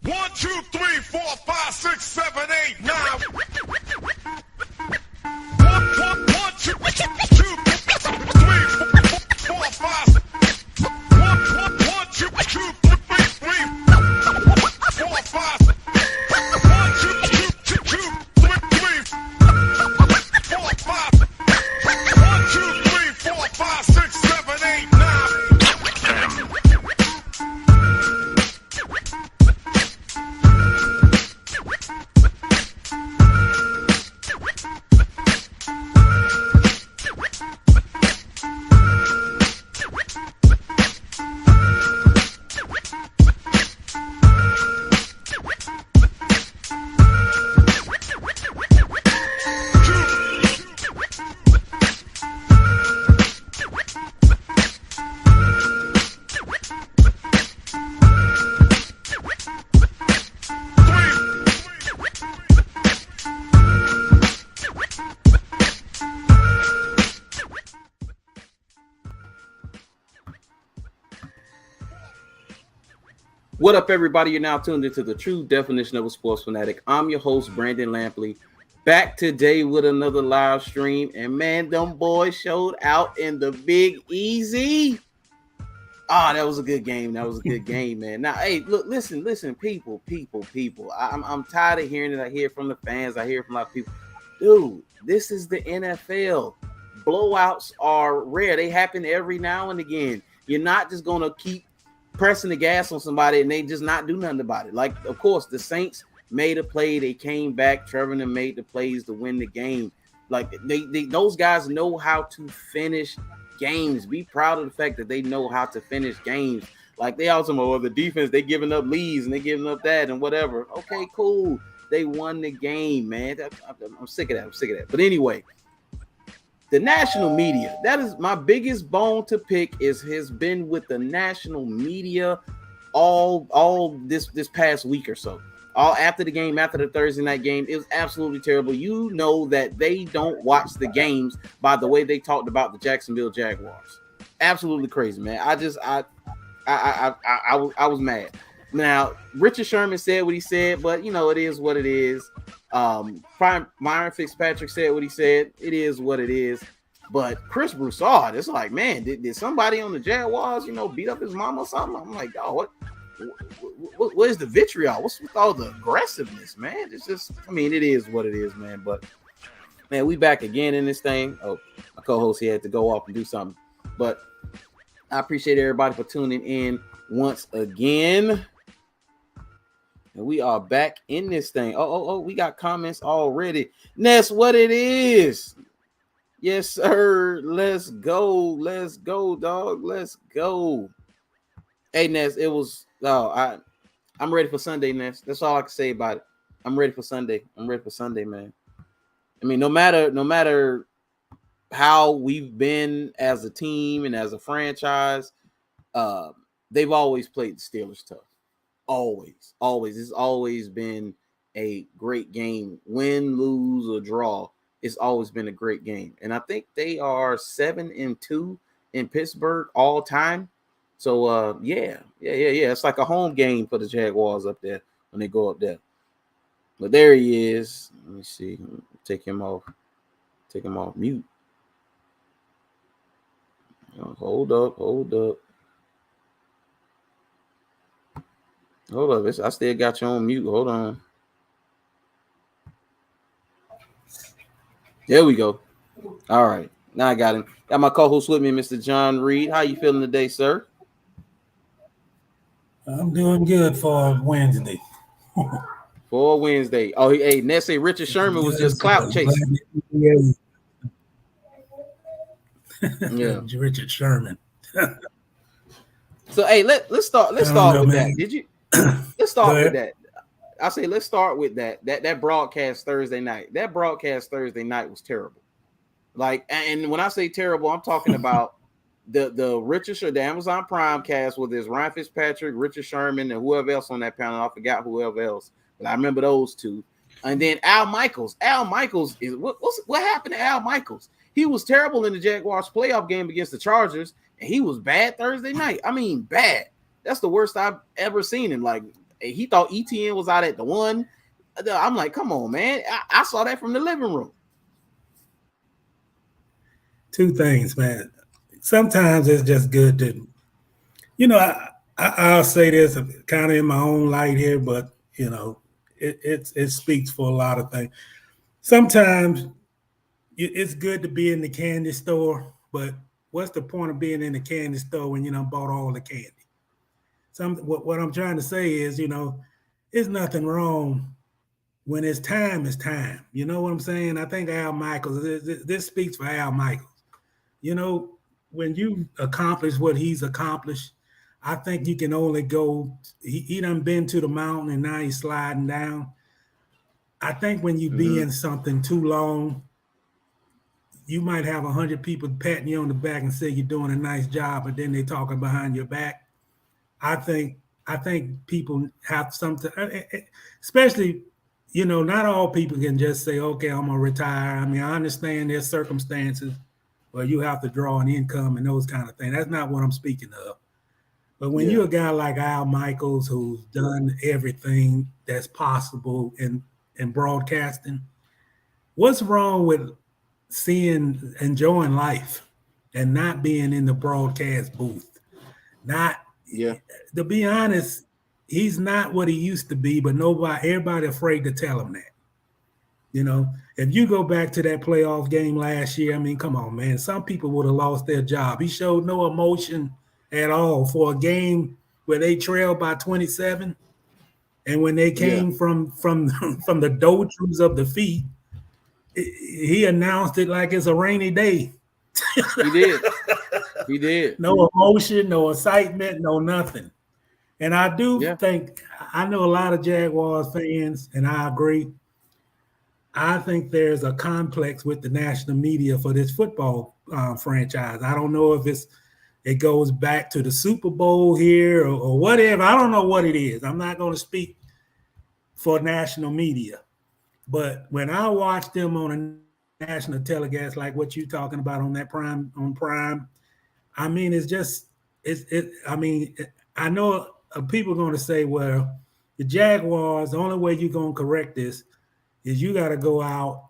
1, 2, 3, 4, 5, 6, 7, 8, 9. 1, 2, 3, 4, 5. 1, 2, 3, 4, 5. 1, 2, 3, 4, 5. 1, 2, 3, 4, 5, 6, 7, 8, 9. What up, everybody? You're now tuned into the true definition of a sports fanatic. I'm your host, Brandon Lampley, back today with another live stream. And man, them boys showed out in the Big Easy. That was a good game. That was a good game, man. Now, hey, look, listen, people. I'm tired of hearing it. I hear from the fans. I hear from a lot of people. Dude, this is the NFL. Blowouts are rare. They happen every now and again. You're not just going to keep pressing the gas on somebody and they just not do nothing about it. Like, of course, the Saints made a play. They came back. Trevor and them made the plays to win the game. Like, they those guys know how to finish games. Be proud of the fact that they know how to finish games. Like, they also know the defense, they giving up leads and they giving up that and whatever. Okay, cool. They won the game, man. I'm sick of that. But anyway, the national media, that is my biggest bone to pick, has been with the national media all this past week or so. All after the game, after the Thursday night game, it was absolutely terrible. You know that they don't watch the games by the way they talked about the Jacksonville Jaguars. Absolutely crazy, man. I was mad. Now, Richard Sherman said what he said, but you know, it is what it is. Myron Fitzpatrick said what he said. It is what it is. But Chris Broussard, it's like, man, did somebody on the Jaguars, beat up his mama or something? I'm like, oh, what is the vitriol? What's with all the aggressiveness, man? It's just, it is what it is, man. But man, we back again in this thing. Oh, my co-host, he had to go off and do something. But I appreciate everybody for tuning in once again. And we are back in this thing. Oh, we got comments already. That's what it is. Yes, sir. Let's go, dog. Let's go. Hey, Ness, it was. I'm ready for Sunday, Ness. That's all I can say about it. I'm ready for Sunday. Man. No matter how we've been as a team and as a franchise, they've always played the Steelers tough. Always. It's always been a great game. Win, lose, or draw. It's always been a great game. And I think they are 7-2 in Pittsburgh all time. So, yeah. It's like a home game for the Jaguars up there when they go up there. But there he is. Let me see. Take him off mute. Hold up. I still got you on mute. Hold on. There we go. All right. Now I got him. Got my co-host with me, Mr. John Reed. How you feeling today, sir? I'm doing good for Wednesday. For Wednesday. Oh, hey, Ness say Richard Sherman was just clout chasing. Yeah. Richard Sherman. So, hey, let's start with that. Did you? Let's start with that. I say let's start with that. That broadcast Thursday night. That broadcast Thursday night was terrible. Like, and when I say terrible, I'm talking about the the Amazon Prime cast with this Ryan Fitzpatrick, Richard Sherman, and whoever else on that panel. I forgot whoever else, but I remember those two. And then Al Michaels. Al Michaels is what happened to Al Michaels? He was terrible in the Jaguars playoff game against the Chargers, and he was bad Thursday night. Bad. That's the worst I've ever seen him. Like, he thought ETN was out at the 1. I'm like, come on, man. I saw that from the living room. Two things, man. Sometimes it's just good to, I'll say this kind of in my own light here, but it speaks for a lot of things. Sometimes it's good to be in the candy store, but what's the point of being in the candy store when you done bought all the candy? What I'm trying to say is, there's nothing wrong when it's time. It's time. You know what I'm saying? I think Al Michaels. This speaks for Al Michaels. When you accomplish what he's accomplished, I think you can only go. He done been to the mountain and now he's sliding down. I think when you be in something too long, you might have 100 people patting you on the back and say you're doing a nice job, but then they talking behind your back. I think people have something, especially, not all people can just say, okay, I'm gonna retire. I mean, I understand there's circumstances where you have to draw an income and those kind of things. That's not what I'm speaking of. But when you're a guy like Al Michaels, who's done everything that's possible in broadcasting, what's wrong with enjoying life and not being in the broadcast booth? To be honest, he's not what he used to be, but everybody afraid to tell him that. If you go back to that playoff game last year, I mean, come on, man. Some people would have lost their job. He showed no emotion at all for a game where they trailed by 27. And when they came from the doldrums of defeat, he announced it like it's a rainy day. He did. No emotion, no excitement, no nothing. And I do think, I know a lot of Jaguars fans, and I agree. I think there's a complex with the national media for this football franchise. I don't know if it goes back to the Super Bowl here or whatever. I don't know what it is. I'm not going to speak for national media. But when I watch them on a national telecast, like what you're talking about on that Prime, I mean, I know people are going to say, well, the Jaguars, the only way you're going to correct this is you got to go out,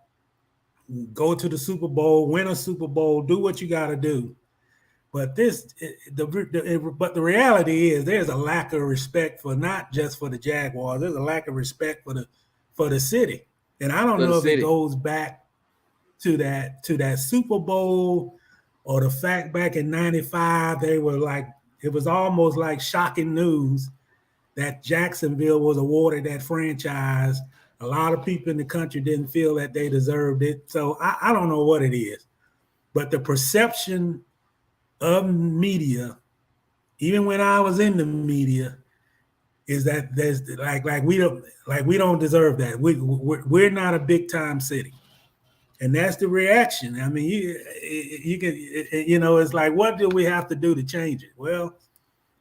go to the Super Bowl, win a Super Bowl, do what you got to do. But the reality is there's a lack of respect for not just for the Jaguars. There's a lack of respect for the city. And I don't know if it goes back to that Super Bowl or the fact back in 95, they were like, it was almost like shocking news that Jacksonville was awarded that franchise. A lot of people in the country didn't feel that they deserved it. So I don't know what it is. But the perception of media, even when I was in the media, is that there's we don't deserve that. We're not a big time city, and that's the reaction. I mean, you can it's like, what do we have to do to change it? Well,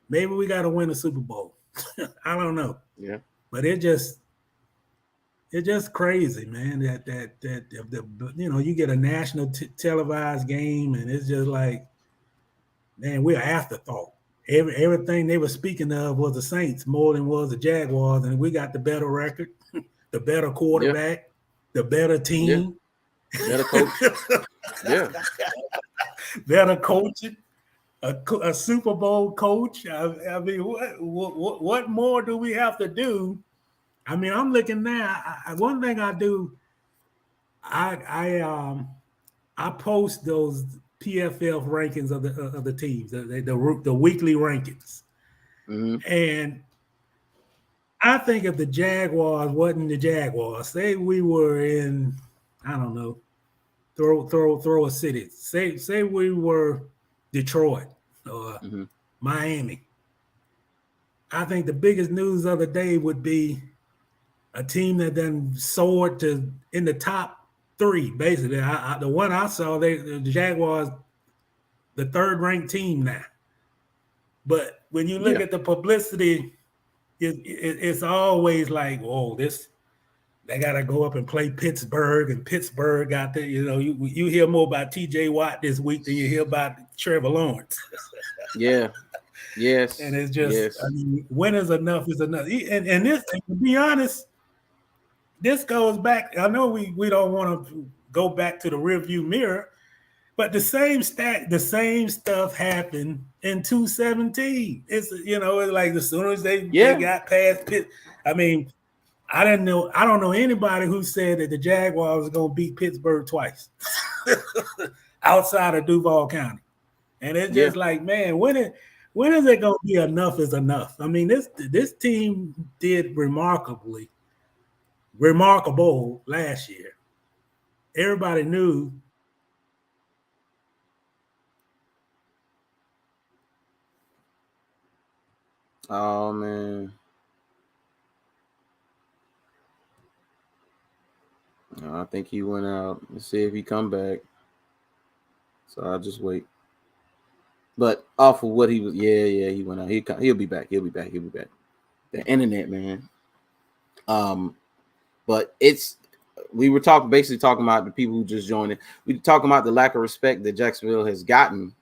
maybe we got to win a Super Bowl. I don't know. Yeah, but it's just crazy, man. That you get a national televised game, and it's just like, man, we're an afterthought. Everything they were speaking of was the Saints more than was the Jaguars, and we got the better record, the better quarterback, the better team, better coach, better coaching, a Super Bowl coach. I mean, what more do we have to do? I mean, I'm looking now. One thing I do, I post those PFF rankings of the teams, the weekly rankings. And I think if the Jaguars wasn't the Jaguars, say we were in, I don't know, throw a city. Say we were Detroit or Miami. I think the biggest news of the day would be a team that then soared to in the top 3, basically. The one I saw, the Jaguars, the 3rd ranked team now. But when you look at the publicity, it's always like, oh, they got to go up and play Pittsburgh, and Pittsburgh got there. You hear more about T.J. Watt this week than you hear about Trevor Lawrence. Yeah. Yes. And it's just, Yes. I mean, when is enough is enough. And this, and to be honest, this goes back. I know we don't want to go back to the rearview mirror, but the same stuff happened in 2017. It's it's like as soon as they Yeah. got past Pitt, I mean, I don't know anybody who said that the Jaguars was gonna beat Pittsburgh twice outside of Duval County. And it's Yeah. just like, man, when is it gonna be enough is enough? I mean, this team did remarkable last year. Everybody knew. Oh man. I think he went out. Let's see if he come back. So I'll just wait. But off of what he was, yeah, he went out. He'll be back. He'll be back. He'll be back. The internet, man. But we were basically talking about the people who just joined it. We were talking about the lack of respect that Jacksonville has gotten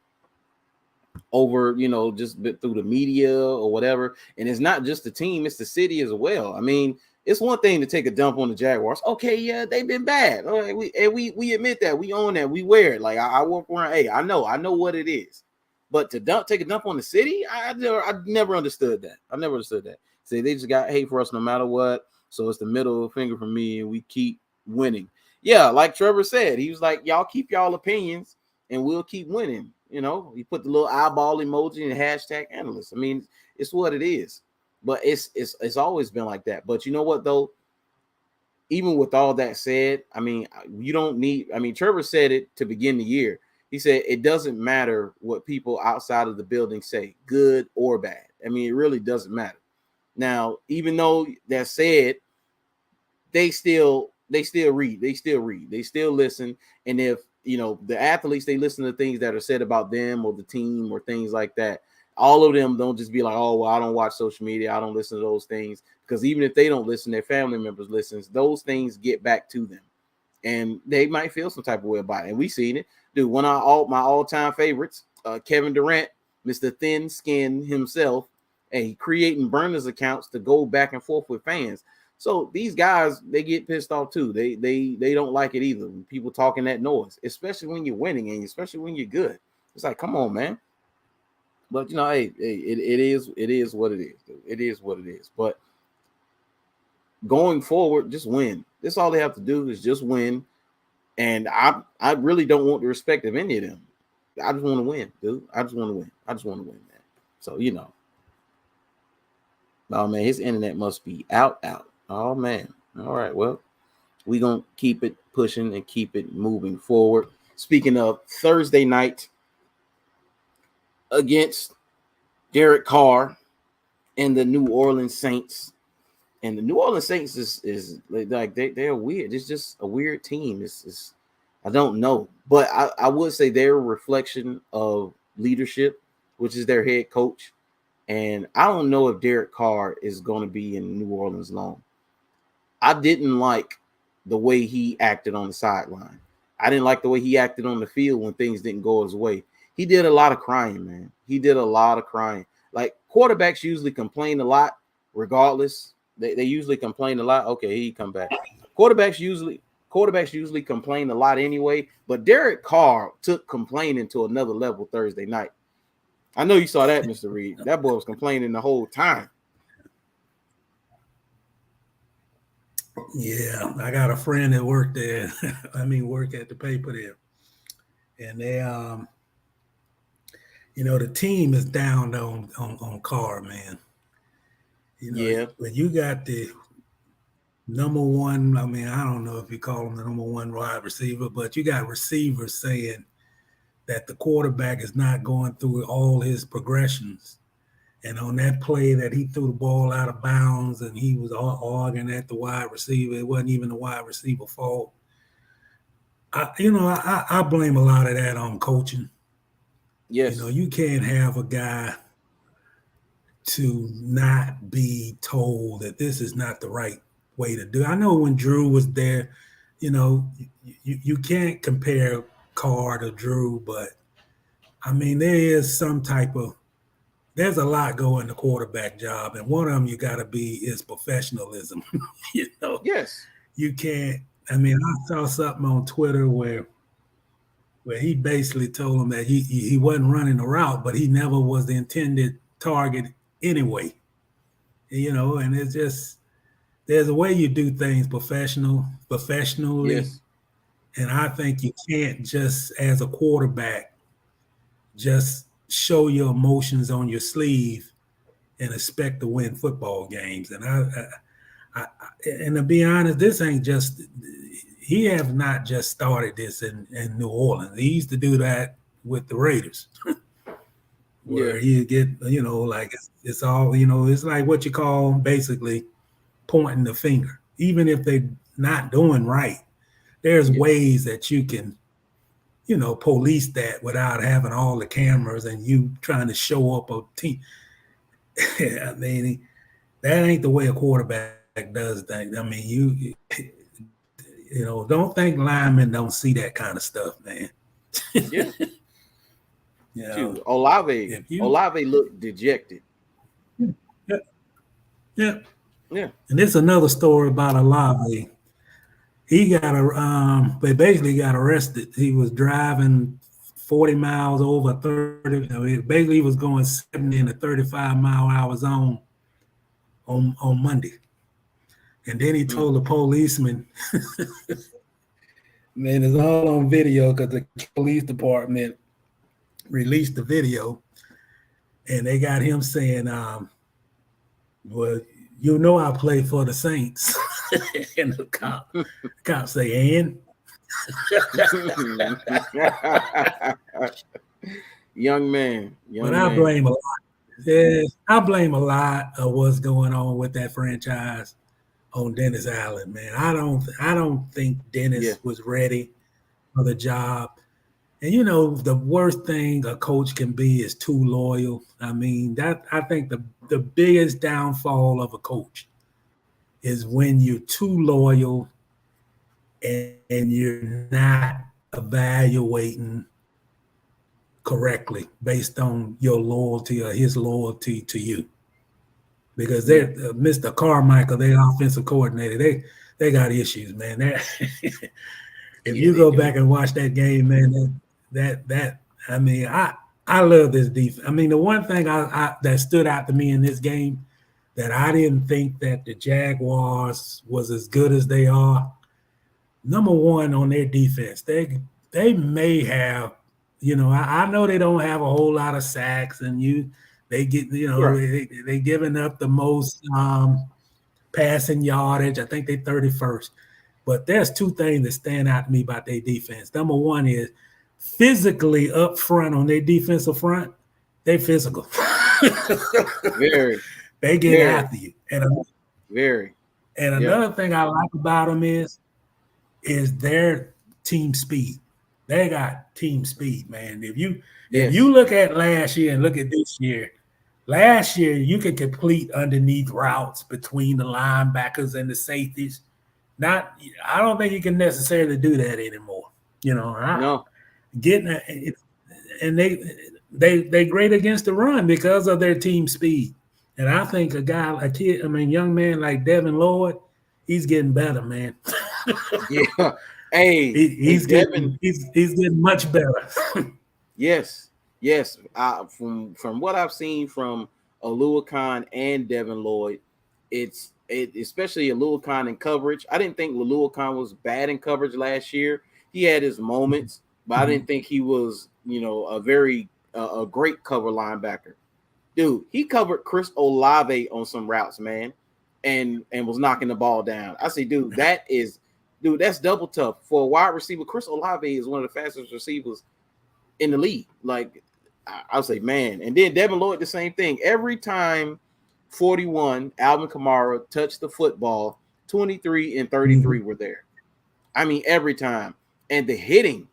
over, just through the media or whatever. And it's not just the team, it's the city as well. I mean, it's one thing to take a dump on the Jaguars. Okay, yeah, they've been bad. All right, we admit that. We own that. We wear it. Like I work around. Hey, I know what it is. But to take a dump on the city, I never understood that. I never understood that. Say they just got hate for us no matter what. So it's the middle finger for me, and we keep winning. Yeah, like Trevor said, he was like, y'all keep y'all opinions, and we'll keep winning. He put the little eyeball emoji and hashtag analyst. I mean, it's what it is. But it's always been like that. But you know what though? Even with all that said, I mean, you don't need. I mean, Trevor said it to begin the year. He said it doesn't matter what people outside of the building say, good or bad. I mean, it really doesn't matter. Now, even though that said, they still read, they still listen. And if the athletes, they listen to things that are said about them or the team or things like that. All of them don't just be like, oh, well, I don't watch social media, I don't listen to those things. Because even if they don't listen, their family members listen. Those things get back to them. And they might feel some type of way about it. And we seen it. Dude, one of my all-time favorites, Kevin Durant, Mr. Thin Skin himself, and he creating burners accounts to go back and forth with fans. So these guys, they get pissed off too. They don't like it either. People talking that noise, especially when you're winning and especially when you're good. It's like, come on, man. But hey, it is what it is. Dude. It is what it is. But going forward, just win. That's all they have to do is just win. And I really don't want the respect of any of them. I just want to win, dude. I just want to win. Man. So oh man, his internet must be out. Oh man. All right. Well, we're gonna keep it pushing and keep it moving forward. Speaking of Thursday night against Derek Carr and the New Orleans Saints. And the New Orleans Saints is like they're weird. It's just a weird team. It's I don't know, but I would say they're a reflection of leadership, which is their head coach. And I don't know if Derek Carr is going to be in New Orleans long. I didn't like the way he acted on the sideline. I didn't like the way he acted on the field when things didn't go his way. He did a lot of crying, man. He did a lot of crying. Like quarterbacks usually complain a lot, regardless. They usually complain a lot. Okay, he come back. Quarterbacks usually complain a lot anyway. But Derek Carr took complaining to another level Thursday night. I know you saw that, Mr. Reed. That boy was complaining the whole time. Yeah, I got a friend that worked there. Work at the paper there, and they the team is down on Carr, man. When you got the number one, I don't know if you call him the number one wide receiver, but you got receivers saying that the quarterback is not going through all his progressions. And on that play that he threw the ball out of bounds and he was arguing at the wide receiver, it wasn't even the wide receiver fault. I blame a lot of that on coaching. Yes. You can't have a guy to not be told that this is not the right way to do it. I know when Drew was there, you can't compare Carr to Drew, but there is some type of there's a lot going in the quarterback job, and one of them you got to be is professionalism. You know, Yes. you can't. I mean, I saw something on Twitter where he basically told him that he wasn't running the route, but he never was the intended target anyway. You know, and it's just there's a way you do things professionally, Yes. and I think you can't just as a quarterback just show your emotions on your sleeve and expect to win football games. And and to be honest, this ain't just he have not just started this in New Orleans. He used to do that with the Raiders, Yeah. where he get like it's all it's like what you call basically pointing the finger, even if they're not doing right. There's Yeah. ways that you can police that without having all the cameras and you trying to show up a team. I mean, that ain't the way a quarterback does things. I mean, don't think linemen don't see that kind of stuff, man. Yeah. You know, Shoot. Olave. if you, Olave looked dejected. yeah, yeah. Yeah. And this is another story about Olave. He got they basically got arrested. He was driving 40 miles over 30. I mean, basically, he was going 70 in a 35-mile-hour zone on Monday. And then he told the policeman, man, it's all on video because the police department released the video, and they got him saying, well, I play for the Saints. And the cop say, and? Young man. But I blame a lot. Yeah, I blame a lot of what's going on with that franchise on Dennis Allen, man. I don't think Dennis was ready for the job. And the worst thing a coach can be is too loyal. I mean, I think the biggest downfall of a coach is when you're too loyal and you're not evaluating correctly based on your loyalty or his loyalty to you. Because they're Mr. Carmichael, their offensive coordinator, they got issues, man. If you go back and watch that game, man, I mean, I love this defense. I mean, the one thing I that stood out to me in this game that I didn't think that the Jaguars was as good as they are. Number one on their defense, they may have, I know they don't have a whole lot of sacks, and they get, they giving up the most passing yardage. I think they 31st. But there's two things that stand out to me about their defense. Number one is physically up front on their defensive front, they physical. Very. They get after you. And another thing I like about them is their team speed. They got team speed, man. If you look at last year and look at this year, last year you could complete underneath routes between the linebackers and the safeties. I don't think you can necessarily do that anymore. No. Getting it, and they great against the run because of their team speed. And I think young man like Devin Lloyd, he's getting better, man. Yeah. Hey, he's getting much better. Yes. From what I've seen from Oluwakan and Devin Lloyd, especially Oluwakan in coverage. I didn't think Oluwakan was bad in coverage last year. He had his moments, but I didn't think he was, a very a great cover linebacker. Dude, he covered Chris Olave on some routes, man, and was knocking the ball down. I say, that's double tough for a wide receiver. Chris Olave is one of the fastest receivers in the league. Like, I'll say, man. And then Devin Lloyd, the same thing. Every time 41, Alvin Kamara touched the football, 23 and 33 were there. I mean, every time. And the hitting,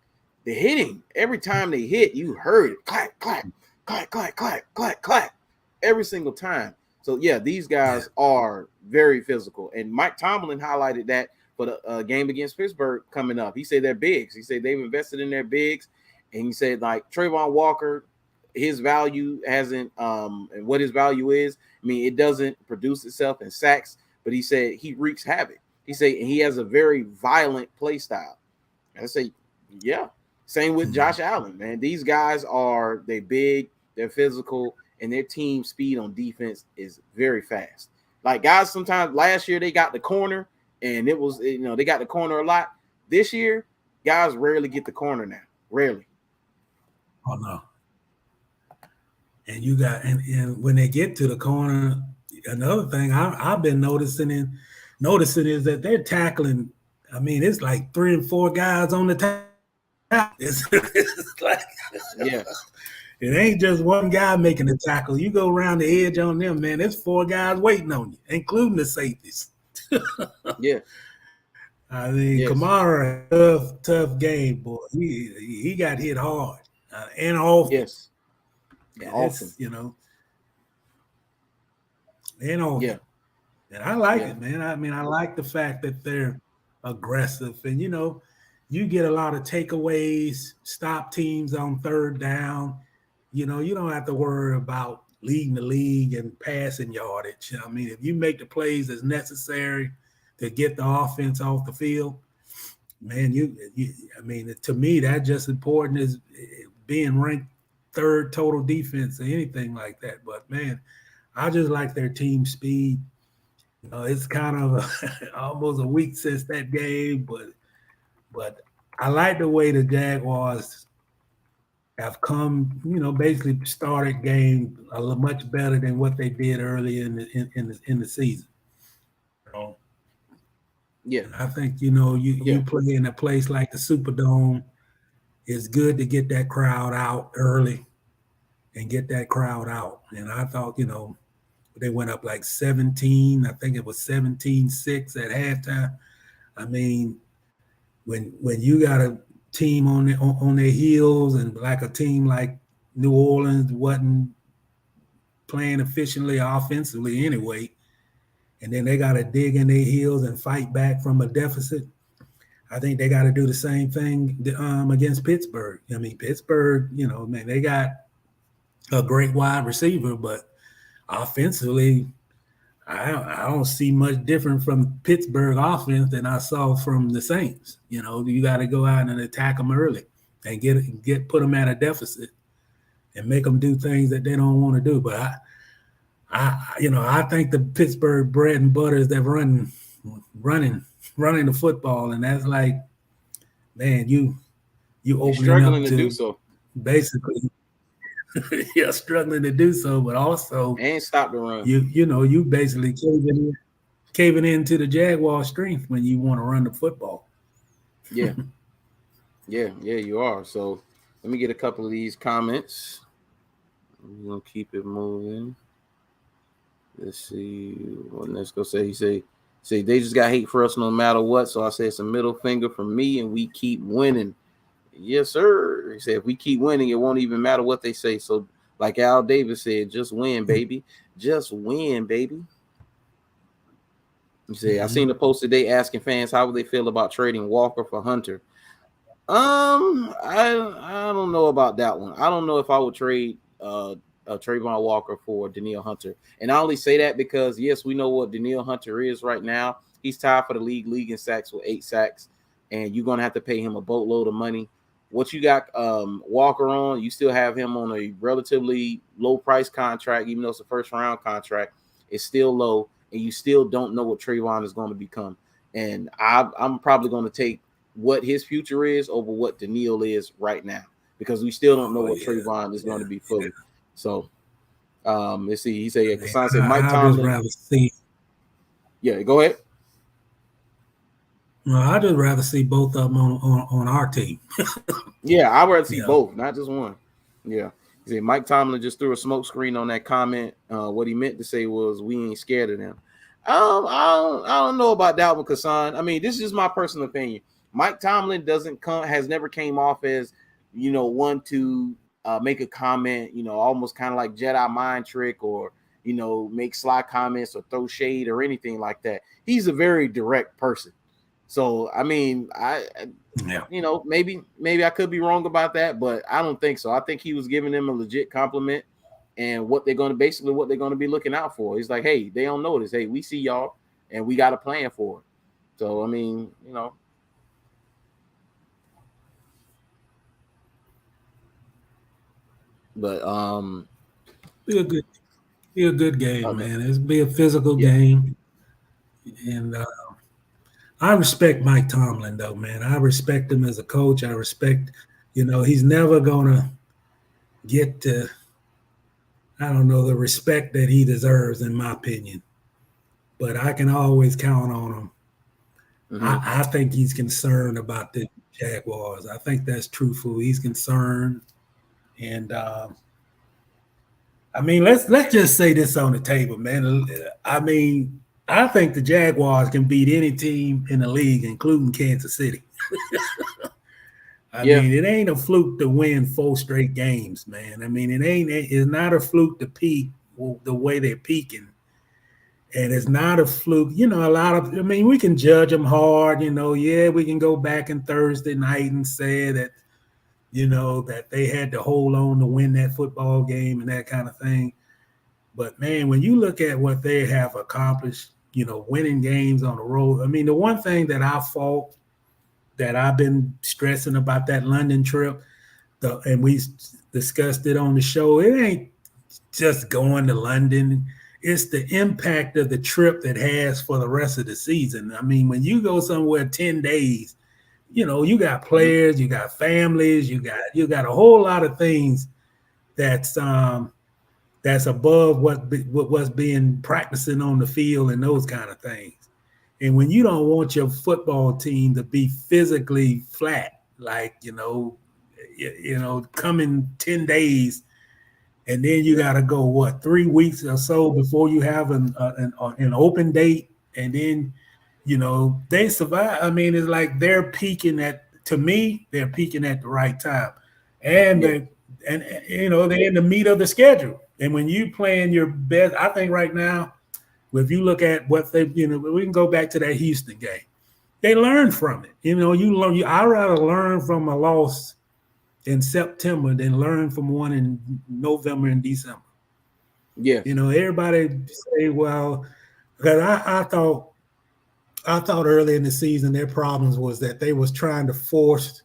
every time they hit, you heard it. Clack, clack, clack, clack, clack, clack, clack. Every single time. So, yeah, these guys are very physical. And Mike Tomlin highlighted that for the game against Pittsburgh coming up. He said they're bigs. He said they've invested in their bigs. And he said, like, Trayvon Walker, his value hasn't and what his value is. I mean, it doesn't produce itself in sacks, but he said he wreaks havoc. He said he has a very violent play style. I say, yeah. Same with Josh Allen, man. These guys they big, they're physical, and their team speed on defense is very fast. Like guys, sometimes last year they got the corner, and it was they got the corner a lot. This year, guys rarely get the corner now. Rarely. Oh no. And you got and when they get to the corner, another thing I've been noticing is that they're tackling. I mean, it's like 3 and 4 guys on the tackle. It's like yeah. It ain't just one guy making the tackle. You go around the edge on them, man. There's 4 guys waiting on you, including the safeties. Yeah. I mean, yes. Kamara, tough game, boy. He got hit hard and often. Yes. Often, and often. Yeah. And I like it, man. I mean, I like the fact that they're aggressive, and you get a lot of takeaways, stop teams on 3rd down. You don't have to worry about leading the league and passing yardage. I mean, if you make the plays as necessary to get the offense off the field, man, I mean, to me, that's just important as being ranked 3rd total defense or anything like that. But man, I just like their team speed. It's kind of almost a week since that game, but I like the way the Jaguars have come, basically started game a little much better than what they did early in the season. Yeah, I think you play in a place like the Superdome. It's good to get that crowd out early and get that crowd out. And I thought, they went up like 17. I think it was 17-6 at halftime. I mean, when you got a team on their heels and like a team like New Orleans wasn't playing efficiently offensively anyway, and then they got to dig in their heels and fight back from a deficit, I think they got to do the same thing against Pittsburgh. I mean, Pittsburgh, man, they got a great wide receiver, but offensively, I don't see much different from Pittsburgh offense than I saw from the Saints. You got to go out and attack them early and put them at a deficit and make them do things that they don't want to do. But I think the Pittsburgh bread and butter is they're running the football, and that's like, man, you opening struggling up to do so. Basically. Yeah, struggling to do so, but also and stop the run. You basically caving into the Jaguar strength when you want to run the football. Yeah, you are. So let me get a couple of these comments. We're gonna keep it moving. Let's see. What let's go say. He say they just got hate for us no matter what. So I say it's a middle finger from me, and we keep winning. Yes, sir. He said, if we keep winning, it won't even matter what they say. So, like Al Davis said, just win, baby. Just win, baby. He said, I seen the post today asking fans how would they feel about trading Walker for Hunter. I don't know about that one. I don't know if I would trade Trayvon Walker for Danielle Hunter. And I only say that because, yes, we know what Danielle Hunter is right now. He's tied for the league in sacks with 8 sacks, and you're going to have to pay him a boatload of money. What you got Walker on, you still have him on a relatively low price contract, even though it's a 1st-round contract. It's still low, and you still don't know what Trayvon is going to become. And I'm probably going to take what his future is over what Danielle is right now, because we still don't know what Trayvon is going to be fully. So let's see. He said, Kassan said Mike Tomlin. Yeah, go ahead. No, I'd just rather see both of them on our team. Yeah, I'd rather see both, not just one. Yeah. He said Mike Tomlin just threw a smoke screen on that comment. What he meant to say was we ain't scared of them. I don't know about that one, Kassan. I mean, this is my personal opinion. Mike Tomlin has never came off as, one to make a comment, almost kind of like Jedi mind trick or, make sly comments or throw shade or anything like that. He's a very direct person. So I mean, Yeah. maybe I could be wrong about that, but I don't think so. I think he was giving them a legit compliment and what they're going to be looking out for. He's like, hey, they don't notice. Hey, we see y'all and we got a plan for it. So I mean, but Be a good game, okay. man. It's be a physical Yeah. game, and I respect Mike Tomlin though, man. I respect him as a coach. I respect, he's never gonna get to, I don't know, the respect that he deserves, in my opinion. But I can always count on him. Mm-hmm. I think he's concerned about the Jaguars. I think that's truthful. He's concerned, and I mean, let's just say this on the table, man. I mean, I think the Jaguars can beat any team in the league, including Kansas City. I Yeah. mean, it ain't a fluke to win 4 straight games, man. I mean, it's not a fluke to peak the way they're peaking. And it's not a fluke. I mean, we can judge them hard, yeah, we can go back in Thursday night and say that, that they had to hold on to win that football game and that kind of thing. But man, when you look at what they have accomplished, winning games on the road. I mean, the one thing that I've been stressing about that London trip, and we discussed it on the show, it ain't just going to London. It's the impact of the trip that has for the rest of the season. I mean, when you go somewhere 10 days, you got players, you got families, you got a whole lot of things that's above what's being practicing on the field and those kind of things. And when you don't want your football team to be physically flat, like coming 10 days, and then you got to go 3 weeks or so before you have an open date, and then they survive. I mean, it's like they're peaking to me, they're peaking at the right time, and they're in the meat of the schedule. And when you playing your best, I think right now, if you look at what they, we can go back to that Houston game. They learned from it. I rather learn from a loss in September than learn from one in November and December. Yeah. Everybody say, well, because I thought early in the season their problems was that they was trying to force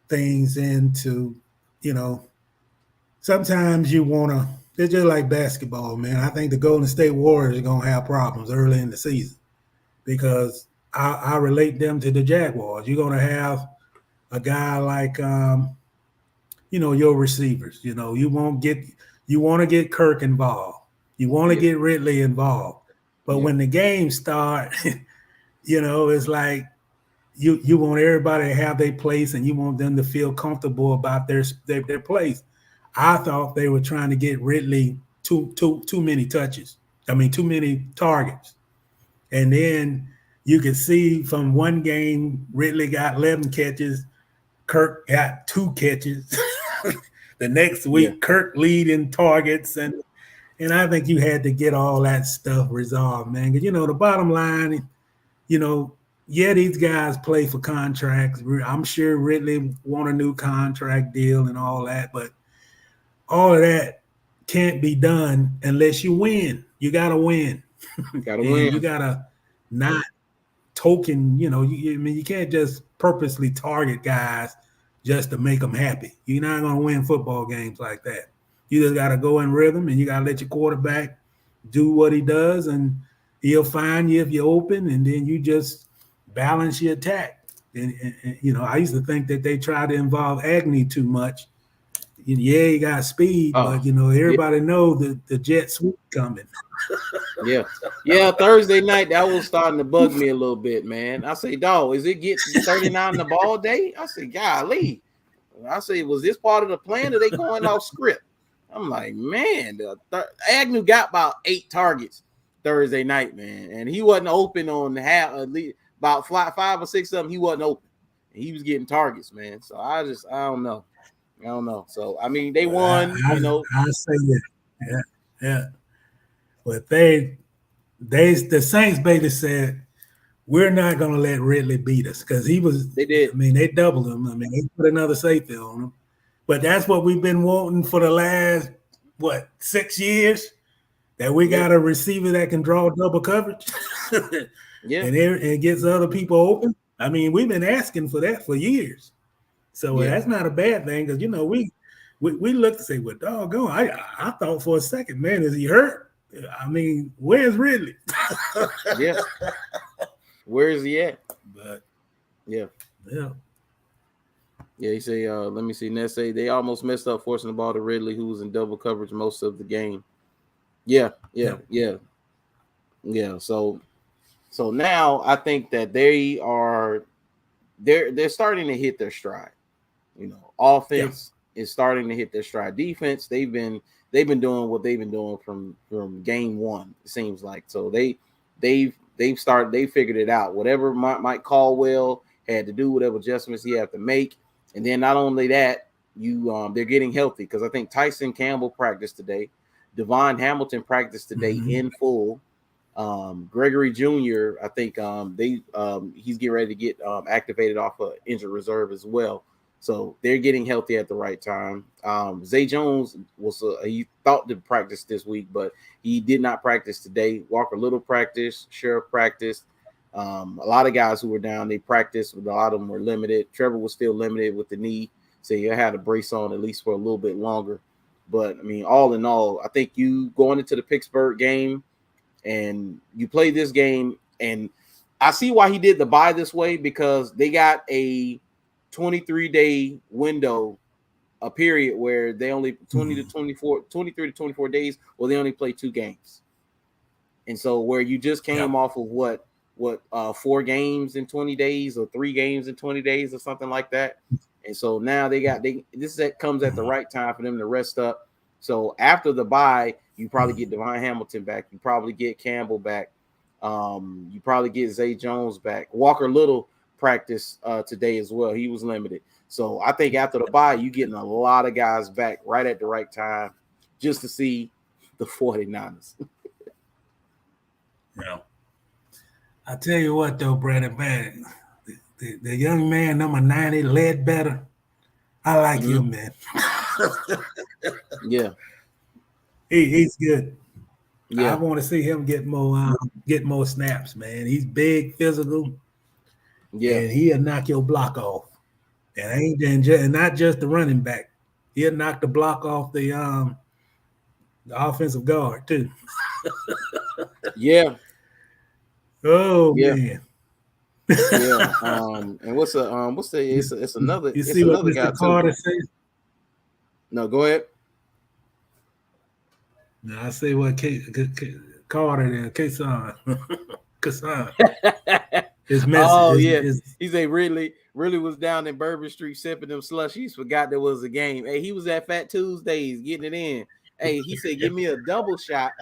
things into, sometimes you want to, they're just like basketball, man. I think the Golden State Warriors are going to have problems early in the season because I relate them to the Jaguars. You're going to have a guy like, your receivers. You want to get Kirk involved. You want to get Ridley involved. But when the games start, it's like you want everybody to have their place and you want them to feel comfortable about their place. I thought they were trying to get Ridley too many touches. I mean, too many targets. And then you could see from one game, Ridley got 11 catches. Kirk got 2 catches. The next week, Kirk leading targets. And I think you had to get all that stuff resolved, man. Because, the bottom line, these guys play for contracts. I'm sure Ridley want a new contract deal and all that. But all of that can't be done unless you win. You got to win. Got to win. You got to not token, you can't just purposely target guys just to make them happy. You're not going to win football games like that. You just got to go in rhythm and you got to let your quarterback do what he does and he'll find you if you're open and then you just balance your attack. And I used to think that they try to involve Agnew too much. Yeah, he got speed, but everybody know the jet sweep coming. Yeah. Thursday night that was starting to bug me a little bit, man. I say, dog, is it getting 39 the ball day? I say, golly. I say, was this part of the plan? Or they going off script? I'm like, man, Agnew got about 8 targets Thursday night, man, and he wasn't open on half. At least about 5 or 6 of them, he wasn't open. And he was getting targets, man. So I don't know. So I mean, they won. I say that, yeah. But the Saints basically said, we're not going to let Ridley beat us because he was. They did. I mean, they doubled him. I mean, they put another safety on him. But that's what we've been wanting for the last 6 years. That we got a receiver that can draw double coverage, and gets other people open. I mean, we've been asking for that for years, so that's not a bad thing because we look to say, well, doggone, I thought for a second, man, is he hurt? I mean, where's Ridley? Where is he at? But yeah. He say, let me see. Ness say they almost messed up forcing the ball to Ridley, who was in double coverage most of the game. Yeah. So now I think that they're starting to hit their stride. Offense is starting to hit their stride. Defense, they've been doing what they've been doing from game one. It seems like they've figured it out. Whatever Mike Caldwell had to do, whatever adjustments he had to make, and then not only that, they're getting healthy because I think Tyson Campbell practiced today. Devon Hamilton practiced today in full. Gregory Jr., I think he's getting ready to get activated off of injured reserve as well. So they're getting healthy at the right time. Zay Jones he thought to practice this week, but he did not practice today. Walker Little practiced, Sheriff practiced. A lot of guys who were down, they practiced, but a lot of them were limited. Trevor was still limited with the knee, so you had a brace on at least for a little bit longer. But I mean, all in all, I think you going into the Pittsburgh game and you play this game, and I see why he did the bye this way because they got a 23-day window, a period where they only 23 to 24 days, or they only play 2 games. And so where you just came off of what 4 games in 20 days or 3 games in 20 days or something like that. And so now this comes at the right time for them to rest up. So after the bye, you probably get Devon Hamilton back. You probably get Campbell back. You probably get Zay Jones back. Walker Little practiced today as well. He was limited. So I think after the bye, you're getting a lot of guys back right at the right time just to see the 49ers. I tell you what, though, Brandon, man, the young man, number 90, Ledbetter, I like him, man. He's good. I want to see him get more snaps, man. He's big, physical, and he'll knock your block off. And not just the running back. He'll knock the block off the offensive guard too. Oh man. And what's another? You see what Mr. Carter says? No, go ahead. No, I say what Carter and Kason. His message. He said really was down in Bourbon Street sipping them slushies. Forgot there was a game. Hey, he was at Fat Tuesdays getting it in. Hey, he said, "Give me a double shot."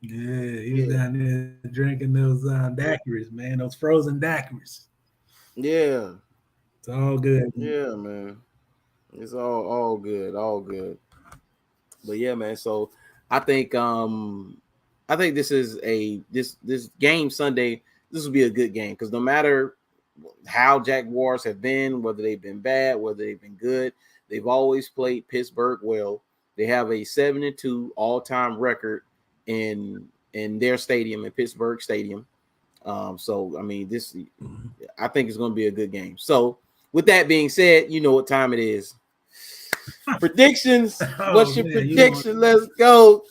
Yeah, he was down there drinking those daiquiris, man. Those frozen daiquiris. Yeah, it's all good. Yeah, man, it's all good, all good. But yeah, man. So I think this is this game Sunday. This will be a good game because no matter how Jaguars have been, whether they've been bad, whether they've been good, they've always played Pittsburgh well. They have a 7-2 all-time record in their stadium, in Pittsburgh Stadium. So I mean, I think it's going to be a good game. So with that being said, you know what time it is. Predictions. What's your prediction? Let's go.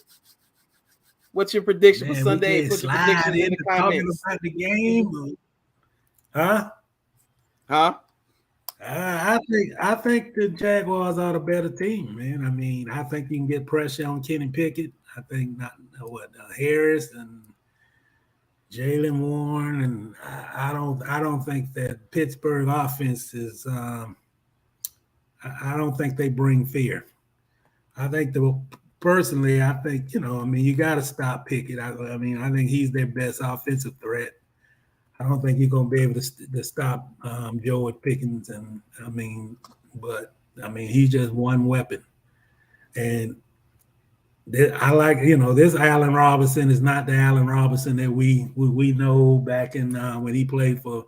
What's your prediction for Sunday? Put your predictions in the comments. About the game, huh? I think the Jaguars are the better team, man. I mean, I think you can get pressure on Kenny Pickett. I think Harris and Jalen Warren, and I don't think that Pittsburgh offense is. I don't think they bring fear. I think personally, I think you got to stop Pickett. I think he's their best offensive threat. I don't think you're going to be able to stop George Pickens, but he's just one weapon. And I like, this Allen Robinson is not the Allen Robinson that we know back in when he played for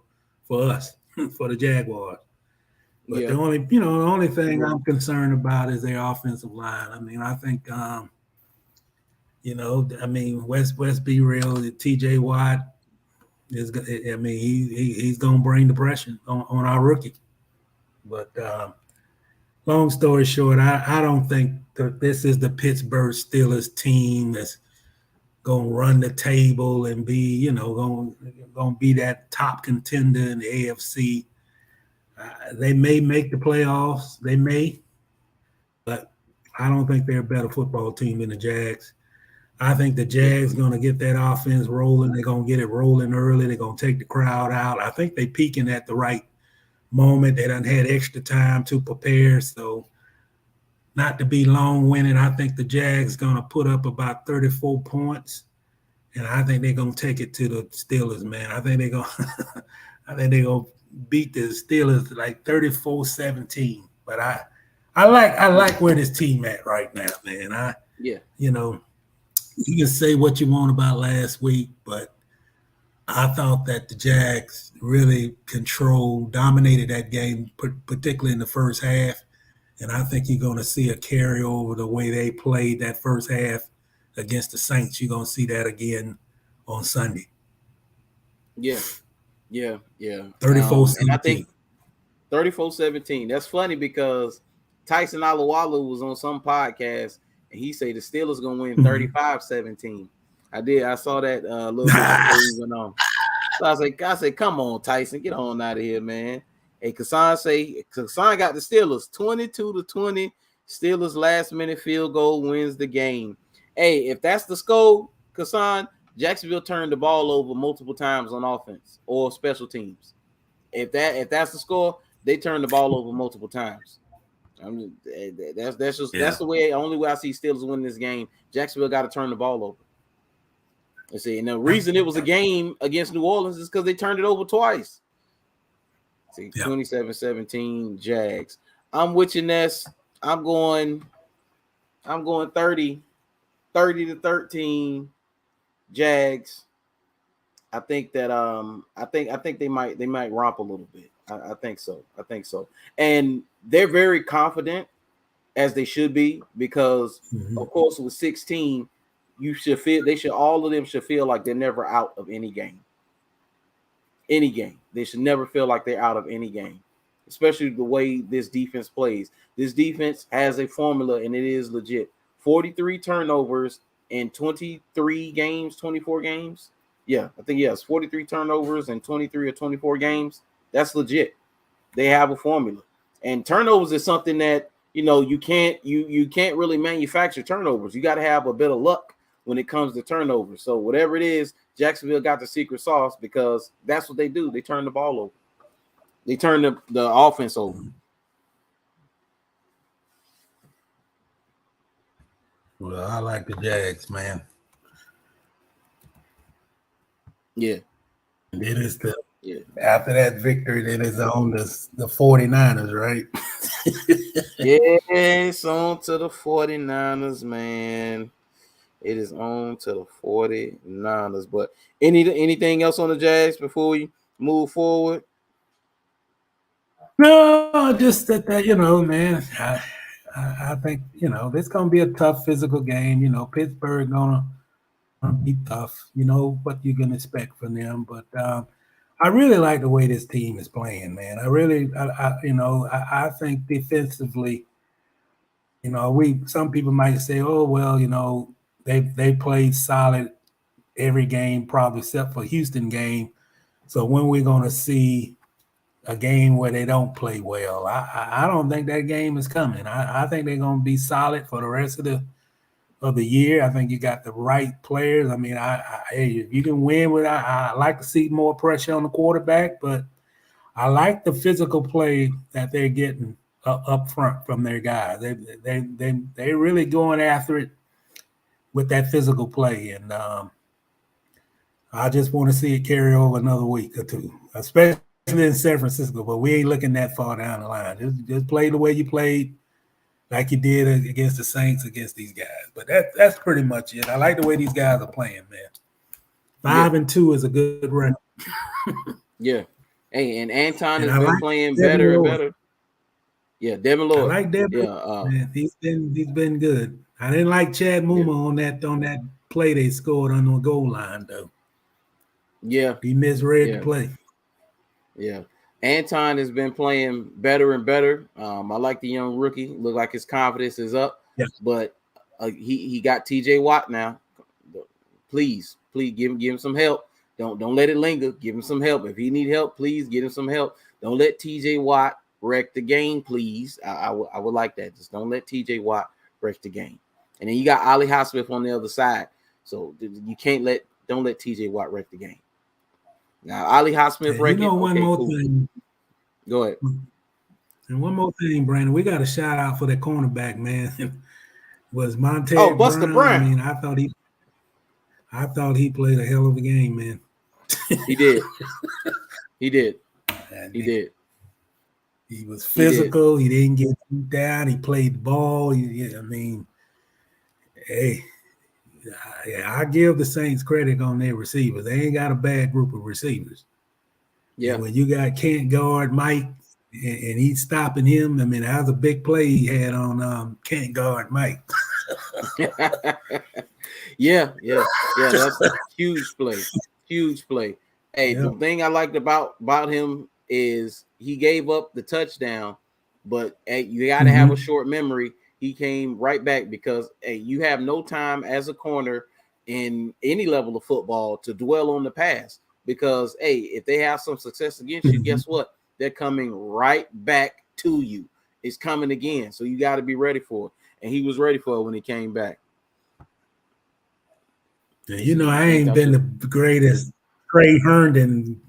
us for the Jaguars. But Yeah, the only thing I'm concerned about is their offensive line. I mean, I think West be real. T.J. Watt is. I mean, he's gonna bring the pressure on our rookie. But long story short, I don't think that this is the Pittsburgh Steelers team that's gonna run the table and be, gonna be that top contender in the AFC. They may make the playoffs. They may, but I don't think they're a better football team than the Jags. I think the yeah, Jags going to get that offense rolling. They're going to get it rolling early. They're going to take the crowd out. I think they're peaking at the right moment. They done had extra time to prepare. So not to be long-winded, I think the Jags going to put up about 34 points. And I think they're going to take it to the Steelers, man. I think they're going I think they're going to beat the Steelers like 34-17. But I like where this team at right now, man. yeah, You can say what you want about last week, but I thought that the Jags really dominated that game, particularly in the first half. And I think you're going to see a carryover the way they played that first half against the Saints. You're going to see that again on Sunday. yeah, yeah. 34-17. And I think 34-17. That's funny because Tyson Alualu was on some podcast and he said the Steelers gonna win 35-17. I saw that a little bit before he went on. So I said, come on, Tyson, get on out of here, man. Hey, Kassan got the Steelers 22-20. Steelers last minute field goal wins the game. Hey, if that's the score, Kassan, Jacksonville turned the ball over multiple times on offense or special teams. If that's the score, they turned the ball over multiple times. I mean, that's the way. Only way I see Steelers win this game. Jacksonville got to turn the ball over. Let's see. And the reason it was a game against New Orleans is because they turned it over twice. See, 27-17 Jags. I'm with you, Ness. I'm going 30-13 Jags. I think that I think they might romp a little bit. I think so. And they're very confident, as they should be, because of course with 16, all of them should feel like they're never out of any game. Any game. They should never feel like they're out of any game, especially the way this defense plays. This defense has a formula and it is legit. 43 turnovers in 23 games, 24 games. Yeah, I think yes, 43 turnovers in 23 or 24 games. That's legit. They have a formula. And turnovers is something that, you can't really manufacture turnovers. You got to have a bit of luck when it comes to turnovers. So whatever it is, Jacksonville got the secret sauce because that's what they do. They turn the ball over. They turn the offense over. Well, I like the Jags, man. Yeah. It is after that victory, then it's on the 49ers, right? Yes, on to the 49ers, man. It is on to the 49ers. But anything else on the Jags before we move forward? No, just that man. I think this gonna be a tough physical game. Pittsburgh gonna be tough. What you can expect from them, but I really like the way this team is playing, man. I think defensively, some people might say, oh well, they played solid every game, probably except for Houston game. So when we're gonna see a game where they don't play well, I don't think that game is coming. I think they're gonna be solid for the rest of the year. I think you got the right players. I mean, if you can win with, I like to see more pressure on the quarterback, but I like the physical play that they're getting up front from their guys. They're really going after it with that physical play, and I just want to see it carry over another week or two, especially in San Francisco. But we ain't looking that far down the line. Just play the way you played like he did against the Saints, against these guys. But that's pretty much it. I like the way these guys are playing, man. 5-2 is a good run. Yeah. Hey, and Anton And has I been like playing Devin better and Lloyd. better. Yeah, Devin I Lloyd. like Devin. Yeah, Man, he's been good. I didn't like Chad Muma on that play they scored on the goal line though. yeah, He misread the yeah, play. yeah. Anton has been playing better and better. I like the young rookie. Look like his confidence is up, Yeah. but he got TJ Watt now. Please give him some help. Don't let it linger. Give him some help. If he need help, please get him some help. Don't let TJ Watt wreck the game, please. I would like that. Just don't let TJ Watt wreck the game. And then you got Ali Highsmith on the other side, so you don't let TJ Watt wreck the game. Now Ali Highsmith And wreck it. one Okay, more cool. thing. Go ahead. And one more thing, Brandon, we got a shout out for that cornerback, man. Was Montez Oh, Buster Brown. I mean, I thought he played a hell of a game, man. He did. He did. And He did. He was physical. He didn't get down. He played the ball. I mean, hey, I give the Saints credit on their receivers. They ain't got a bad group of receivers. Yeah. And when you got can't guard Mike and he's stopping him, I mean, that was a big play he had on can't guard Mike. yeah. That's a huge play. Huge play. Hey, Yeah. the thing I liked about him is he gave up the touchdown, but hey, you got to have a short memory. He came right back because hey, you have no time as a corner in any level of football to dwell on the past. Because hey, if they have some success against you, guess what? They're coming right back to you. It's coming again, so you got to be ready for it. And he was ready for it when he came back. And I ain't been the greatest Trey Herndon.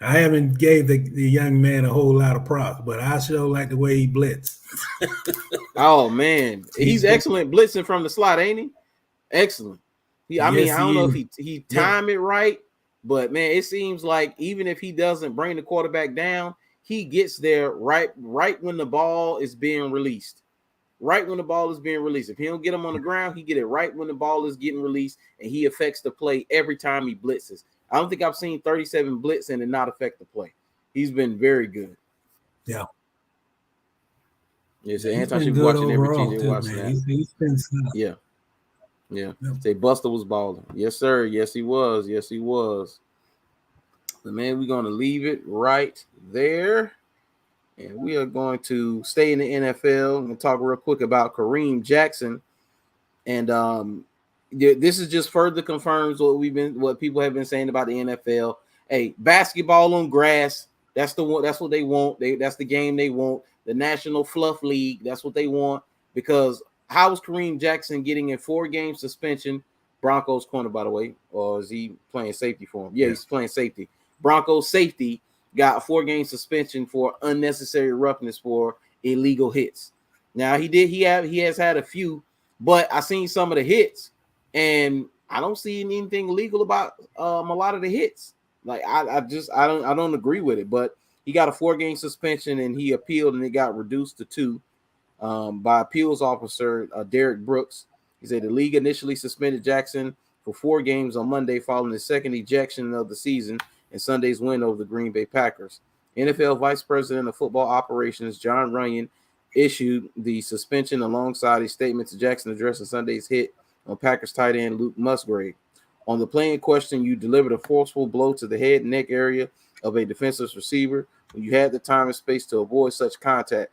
I haven't gave the young man a whole lot of props, but I sure like the way he blitzed. Oh man, he's excellent blitzing from the slot, ain't he? Excellent. I don't know if he timed it right, but man, it seems like even if he doesn't bring the quarterback down, he gets there right when the ball is being released. Right when the ball is being released. If he don't get him on the ground, he get it right when the ball is getting released, and he affects the play every time he blitzes. I don't think I've seen 37 blitzing and not affect the play. He's been very good. Yeah. Yeah, so Anton should be watching every TJ Watt snap. He's been solid. Yeah. Say Buster was balling. Yes, sir. Yes, he was. But man, we're going to leave it right there. And we are going to stay in the NFL. I'm going to talk real quick about Kareem Jackson. And this is just further confirms what people have been saying about the NFL. Hey, basketball on grass, that's what they want. That's the game they want. The National Fluff League, that's what they want. Because how is Kareem Jackson getting a 4-game suspension? Broncos corner, by the way, or is he playing safety for him? Yeah, he's playing safety. Broncos safety got a 4-game suspension for unnecessary roughness for illegal hits. Now he has had a few, but I seen some of the hits, and I don't see anything illegal about a lot of the hits. Like I don't agree with it. But he got a 4-game suspension, and he appealed, and it got reduced to 2 by appeals officer Derek Brooks. He said the league initially suspended Jackson for 4 games on Monday following his second ejection of the season and Sunday's win over the Green Bay Packers. NFL Vice President of Football Operations John Runyon issued the suspension alongside a statement to Jackson addressing Sunday's hit on Packers tight end Luke Musgrave. On the play in question, you delivered a forceful blow to the head and neck area of a defensive receiver when you had the time and space to avoid such contact.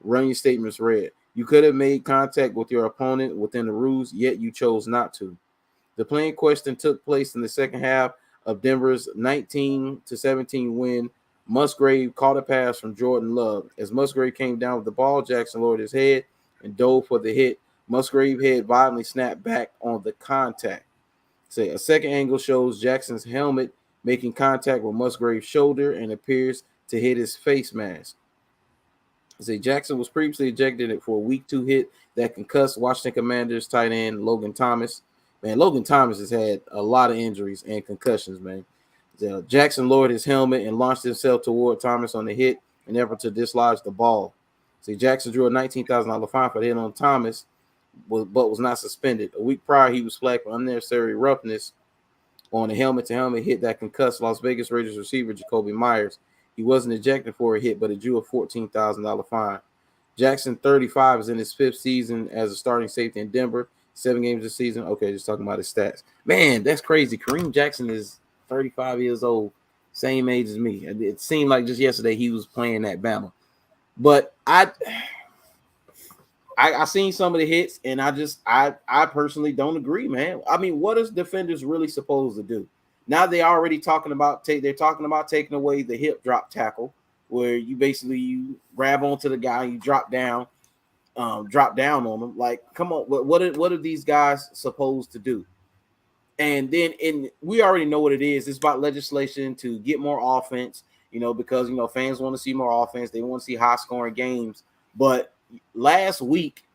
Runyon's statements read, "You could have made contact with your opponent within the rules, yet you chose not to." The play in question took place in the second half of Denver's 19-17 win. Musgrave caught a pass from Jordan Love. As Musgrave came down with the ball, Jackson lowered his head and dove for the hit. Musgrave's head violently snapped back on the contact. A second angle shows Jackson's helmet making contact with Musgrave's shoulder and appears to hit his face mask. Jackson was previously ejected for a week 2 hit that concussed Washington Commanders tight end Logan Thomas. Man, Logan Thomas has had a lot of injuries and concussions, man. Jackson lowered his helmet and launched himself toward Thomas on the hit in an effort to dislodge the ball. See, Jackson drew a $19,000 fine for the hit on Thomas, but was not suspended. A week prior, he was flagged for unnecessary roughness on a helmet-to-helmet hit that concussed Las Vegas Raiders receiver Jacoby Myers. He wasn't ejected for a hit, but it drew a $14,000 fine. Jackson, 35, is in his 5th season as a starting safety in Denver. 7 games this season. Okay, just talking about his stats. Man, that's crazy. Kareem Jackson is 35 years old, same age as me. It seemed like just yesterday he was playing at Bama. But I seen some of the hits, and I personally don't agree, man. I mean, what is defenders really supposed to do? Now they're already talking about taking away the hip drop tackle, where you grab onto the guy, you drop down on them. Like, come on, what are these guys supposed to do? And then we already know what it is. It's about legislation to get more offense, because fans want to see more offense. They want to see high scoring games. But last week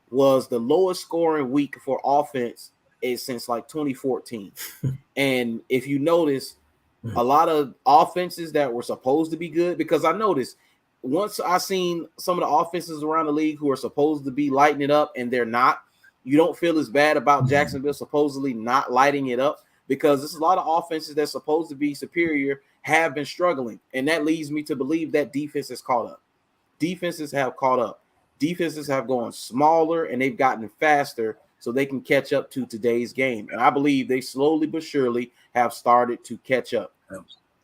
was the lowest scoring week for offense since like 2014. And if you notice, a lot of offenses that were supposed to be good, because I noticed once I seen some of the offenses around the league who are supposed to be lighting it up and they're not, you don't feel as bad about Jacksonville supposedly not lighting it up, because there's a lot of offenses that's supposed to be superior have been struggling. And that leads me to believe that defense has caught up. Defenses have caught up. Defenses have gone smaller and they've gotten faster so they can catch up to today's game. And I believe they slowly but surely have started to catch up.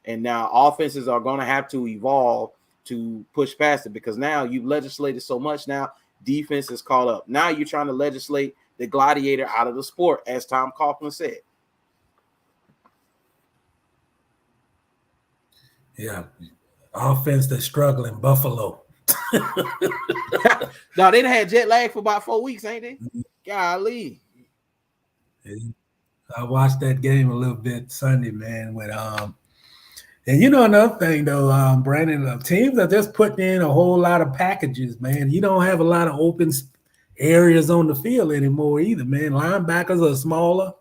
And now offenses are going to have to evolve to push past it, because now you've legislated so much. Now defense is caught up. Now you're trying to legislate the gladiator out of the sport, as Tom Coughlin said. Yeah. Offense that's struggling, Buffalo. No, they had jet lag for about 4 weeks, ain't they? Golly. I watched that game a little bit Sunday, man. With and another thing though, Brandon, teams are just putting in a whole lot of packages, man. You don't have a lot of open areas on the field anymore either, man. Linebackers are smaller.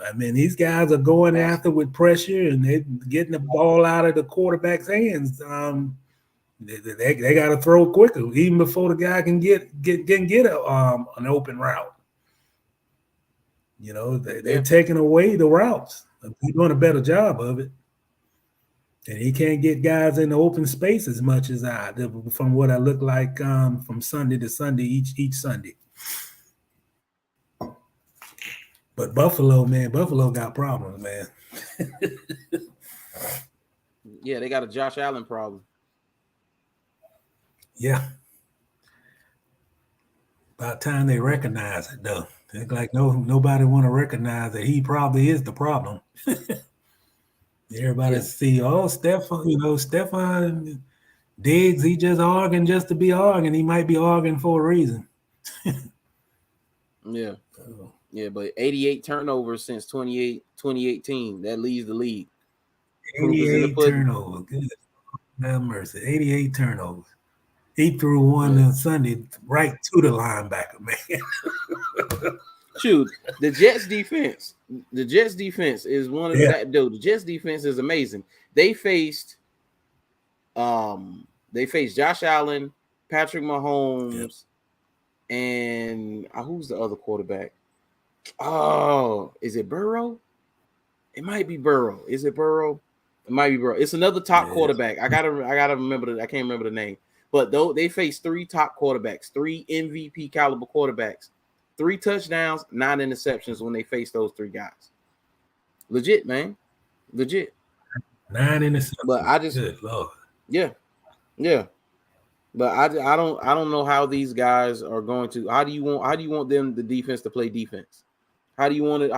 I mean, these guys are going after with pressure and they're getting the ball out of the quarterback's hands. They got to throw quicker, even before the guy can get an open route. They're taking away the routes. They're doing a better job of it, and he can't get guys in the open space as much as from what I look like from Sunday to Sunday each Sunday. But Buffalo got problems, man. Yeah, they got a Josh Allen problem. Yeah. About time they recognize it, though. It's like nobody want to recognize that he probably is the problem. Everybody see, Stephon Diggs, he just arguing just to be arguing. He might be arguing for a reason. Yeah. Yeah, but 88 turnovers since 2018. That leads the league. 88 turnovers. Good. Have mercy. 88 turnovers. He threw one on Sunday right to the linebacker, man. Shoot, the Jets defense is one of that dude. The Jets defense is amazing. They faced Josh Allen, Patrick Mahomes, and who's the other quarterback? Oh, is it Burrow? It might be Burrow. Is it Burrow? It might be Burrow. It's another top quarterback. I gotta remember I can't remember the name. But though they faced 3 top quarterbacks, 3 MVP caliber quarterbacks, 3 touchdowns, 9 interceptions when they faced those 3 guys. Legit, man. Legit. 9 interceptions. But I just Good Lord. Yeah. But I don't know how these guys are going to. How do you want them, the defense, to play defense? How do you want to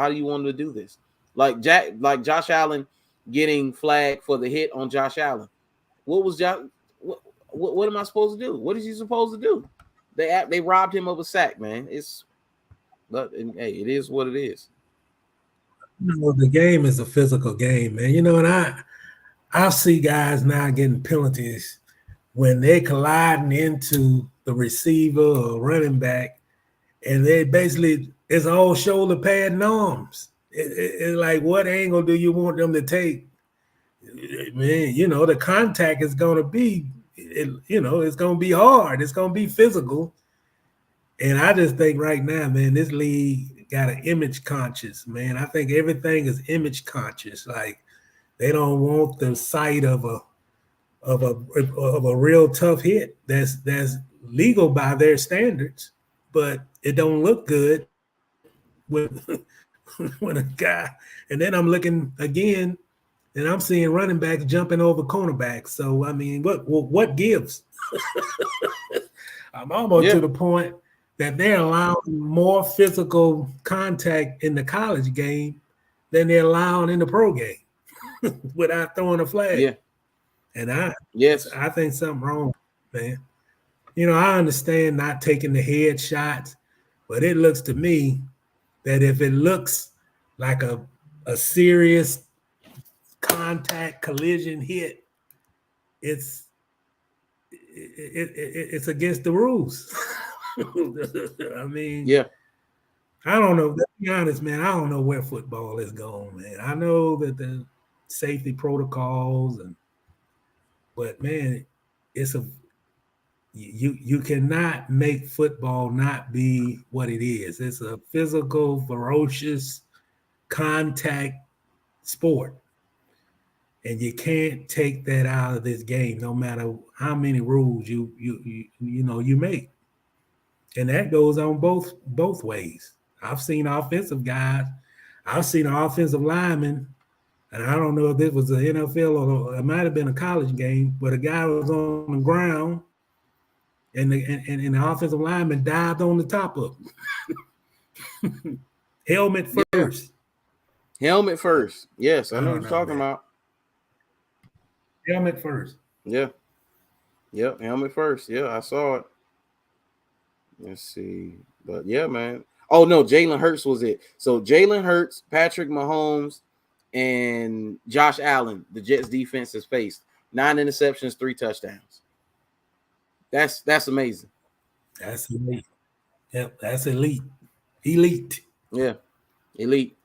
do this? Like Josh Allen getting flagged for the hit on Josh Allen. What was Josh? What am I supposed to do? What is he supposed to do? They robbed him of a sack, man. It is what it is. The game is a physical game, man. And I see guys now getting penalties when they're colliding into the receiver or running back, and they basically it's all shoulder pad norms. It's like, what angle do you want them to take? Man, the contact is going to be it's going to be hard. It's going to be physical. And I just think right now, man, this league got an image conscious, man. I think everything is image conscious. Like they don't want the sight of a real tough hit that's legal by their standards, but it don't look good when when a guy. And then I'm looking again, and I'm seeing running backs jumping over cornerbacks. So I mean, what gives? I'm almost to the point that they're allowing more physical contact in the college game than they're allowing in the pro game without throwing a flag. Yeah. And I think something wrong, man. I understand not taking the head shots, but it looks to me that if it looks like a serious contact collision hit, it's against the rules. I mean, I don't know. To be honest, man, I don't know where football is going, man. I know that the safety protocols but man, you cannot make football not be what it is. It's a physical, ferocious contact sport. And you can't take that out of this game, no matter how many rules you make. And that goes on both ways. I've seen offensive guys, I've seen an offensive lineman, and I don't know if this was an NFL or it might have been a college game, but a guy was on the ground, and the offensive lineman dived on the top of him. Helmet first. Helmet first. Yes, I know what you're talking about. Helmet first. Yeah. Yep, helmet first. Yeah, I saw it. Let's see. But yeah, man. Oh no, Jalen Hurts was it. So Jalen Hurts, Patrick Mahomes, and Josh Allen, the Jets defense has faced 9 interceptions, 3 touchdowns. That's amazing. That's elite. Yep, that's elite. Elite. Yeah, elite.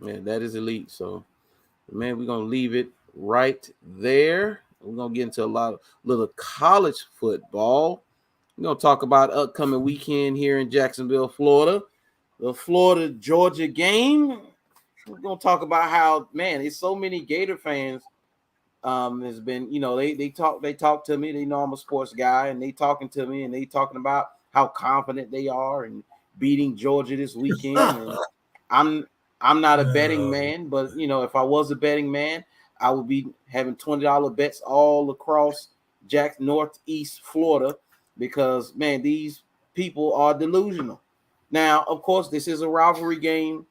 Yeah, that is elite. So, man, we're gonna leave it right there. We're gonna get into a little college football. We're gonna talk about upcoming weekend here in Jacksonville, Florida, the Florida-Georgia game. We're gonna talk about how, man, it's so many Gator fans. Has been, they talk to me. They know I'm a sports guy, and they talking to me, and they talking about how confident they are in beating Georgia this weekend. And I'm not a betting man, but if I was a betting man, I would be having $20 bets all across Northeast Florida, because man, these people are delusional. Now, of course, this is a rivalry game.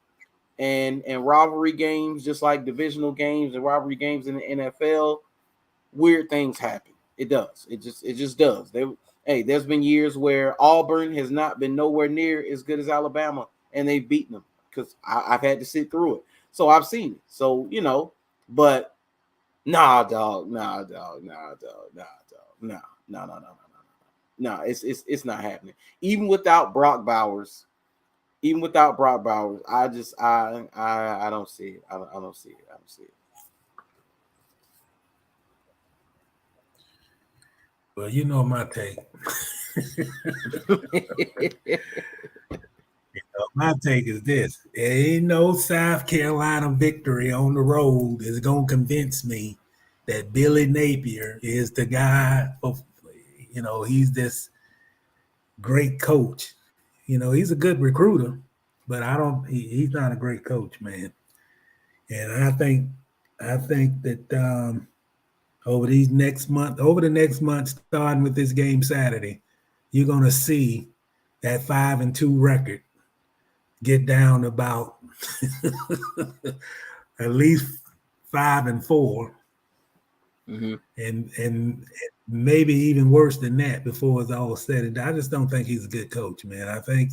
And rivalry games, just like divisional games and rivalry games in the NFL, weird things happen. It does. It just does. There's been years where Auburn has not been nowhere near as good as Alabama, and they've beaten them because I've had to sit through it. So I've seen it. So, but nah, dog. No, it's not happening. Even without Brock Bowers. I don't see it. I don't see it. Well, my take. My take is this. Ain't no South Carolina victory on the road is going to convince me that Billy Napier is the guy. He's this great coach. He's a good recruiter, but he's not a great coach, man. And I think that over the next month, starting with this game Saturday, you're going to see that 5-2 record get down about at least 5-4. Mm-hmm. And maybe even worse than that before it's all said and done. I just don't think he's a good coach, man. I think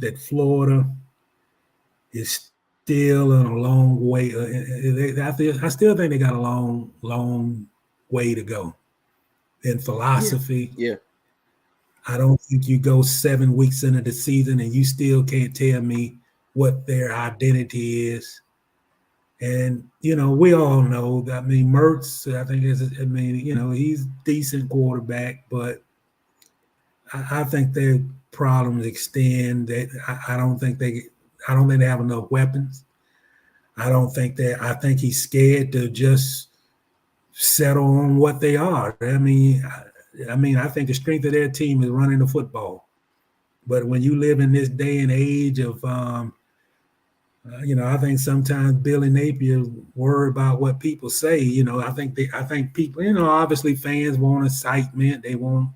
that Florida is still in a long way. I still think they got a long way to go in philosophy. Yeah. I don't think you go 7 weeks into the season and you still can't tell me what their identity is. And we all know that. I mean, Mertz, I think he's decent quarterback, but I think their problems extend. That I don't think they have enough weapons. I think he's scared to just settle on what they are. I think the strength of their team is running the football. But when you live in this day and age of, I think sometimes Billy Napier worry about what people say. I think people, obviously fans want excitement. They want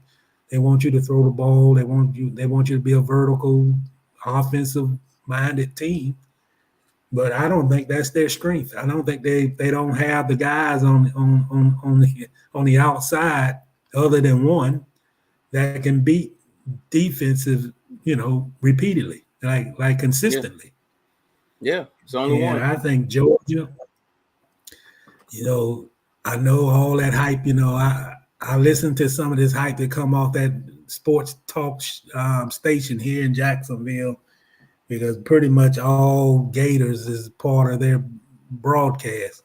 you to throw the ball. They want you to be a vertical, offensive minded team. But I don't think that's their strength. I don't think they don't have the guys on the outside other than one that can beat defensive, repeatedly, like consistently. Yeah, it's only And one. I think Georgia, I know all that hype. I listened to some of this hype that come off that sports talk station here in Jacksonville, because pretty much all Gators is part of their broadcast.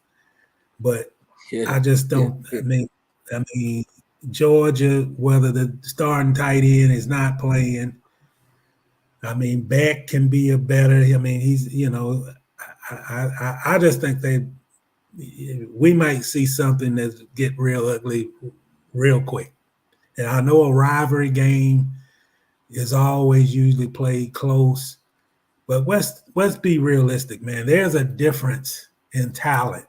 But Yeah, I just yeah, don't. I mean, Georgia, whether the starting tight end is not playing, I mean, Beck can be a better. I mean, he's. I just think we might see something that get real ugly real quick. And I know a rivalry game is always usually played close, but let's be realistic, man. There's a difference in talent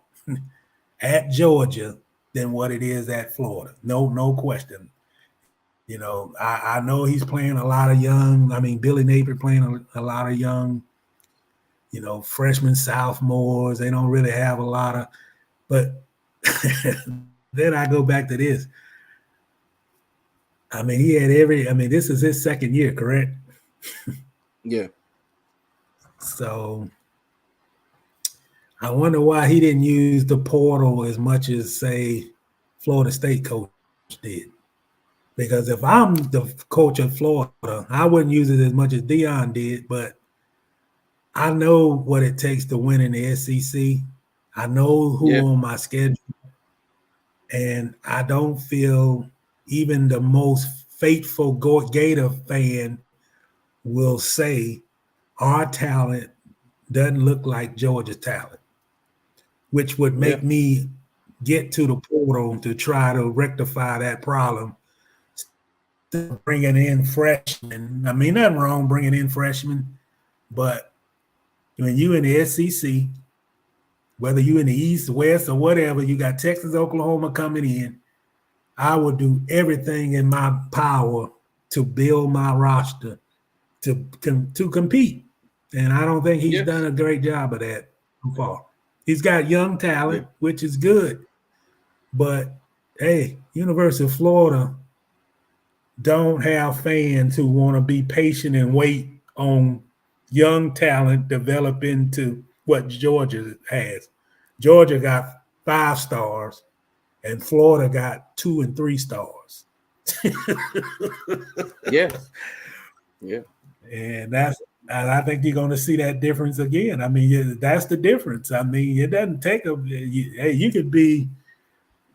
at Georgia than what it is at Florida. No question. I know he's playing a lot of young. I mean, Billy Napier playing a lot of young, freshmen, sophomores. They don't really have a lot of, but then I go back to this. I mean, this is his second year, correct? yeah. So I wonder why he didn't use the portal as much as, say, Florida State coach did. Because if I'm the coach of Florida, I wouldn't use it as much as Dion did, but I know what it takes to win in the SEC. I know who on my schedule, and I don't feel even the most faithful Gator fan will say our talent doesn't look like Georgia's talent, which would make me get to the portal to try to rectify that problem. Bringing in freshmen. I mean, nothing wrong bringing in freshmen, but when you in the SEC, whether you in the East, West, or whatever, you got Texas, Oklahoma coming in, I will do everything in my power to build my roster to compete. And I don't think he's done a great job of that so far. He's got young talent, which is good. But, hey, University of Florida don't have fans who want to be patient and wait on young talent develop into what Georgia has. Georgia got 5 stars, and Florida got 2 and 3 stars. Yeah. And I think you're going to see that difference again. I mean, that's the difference. I mean, it doesn't take you could be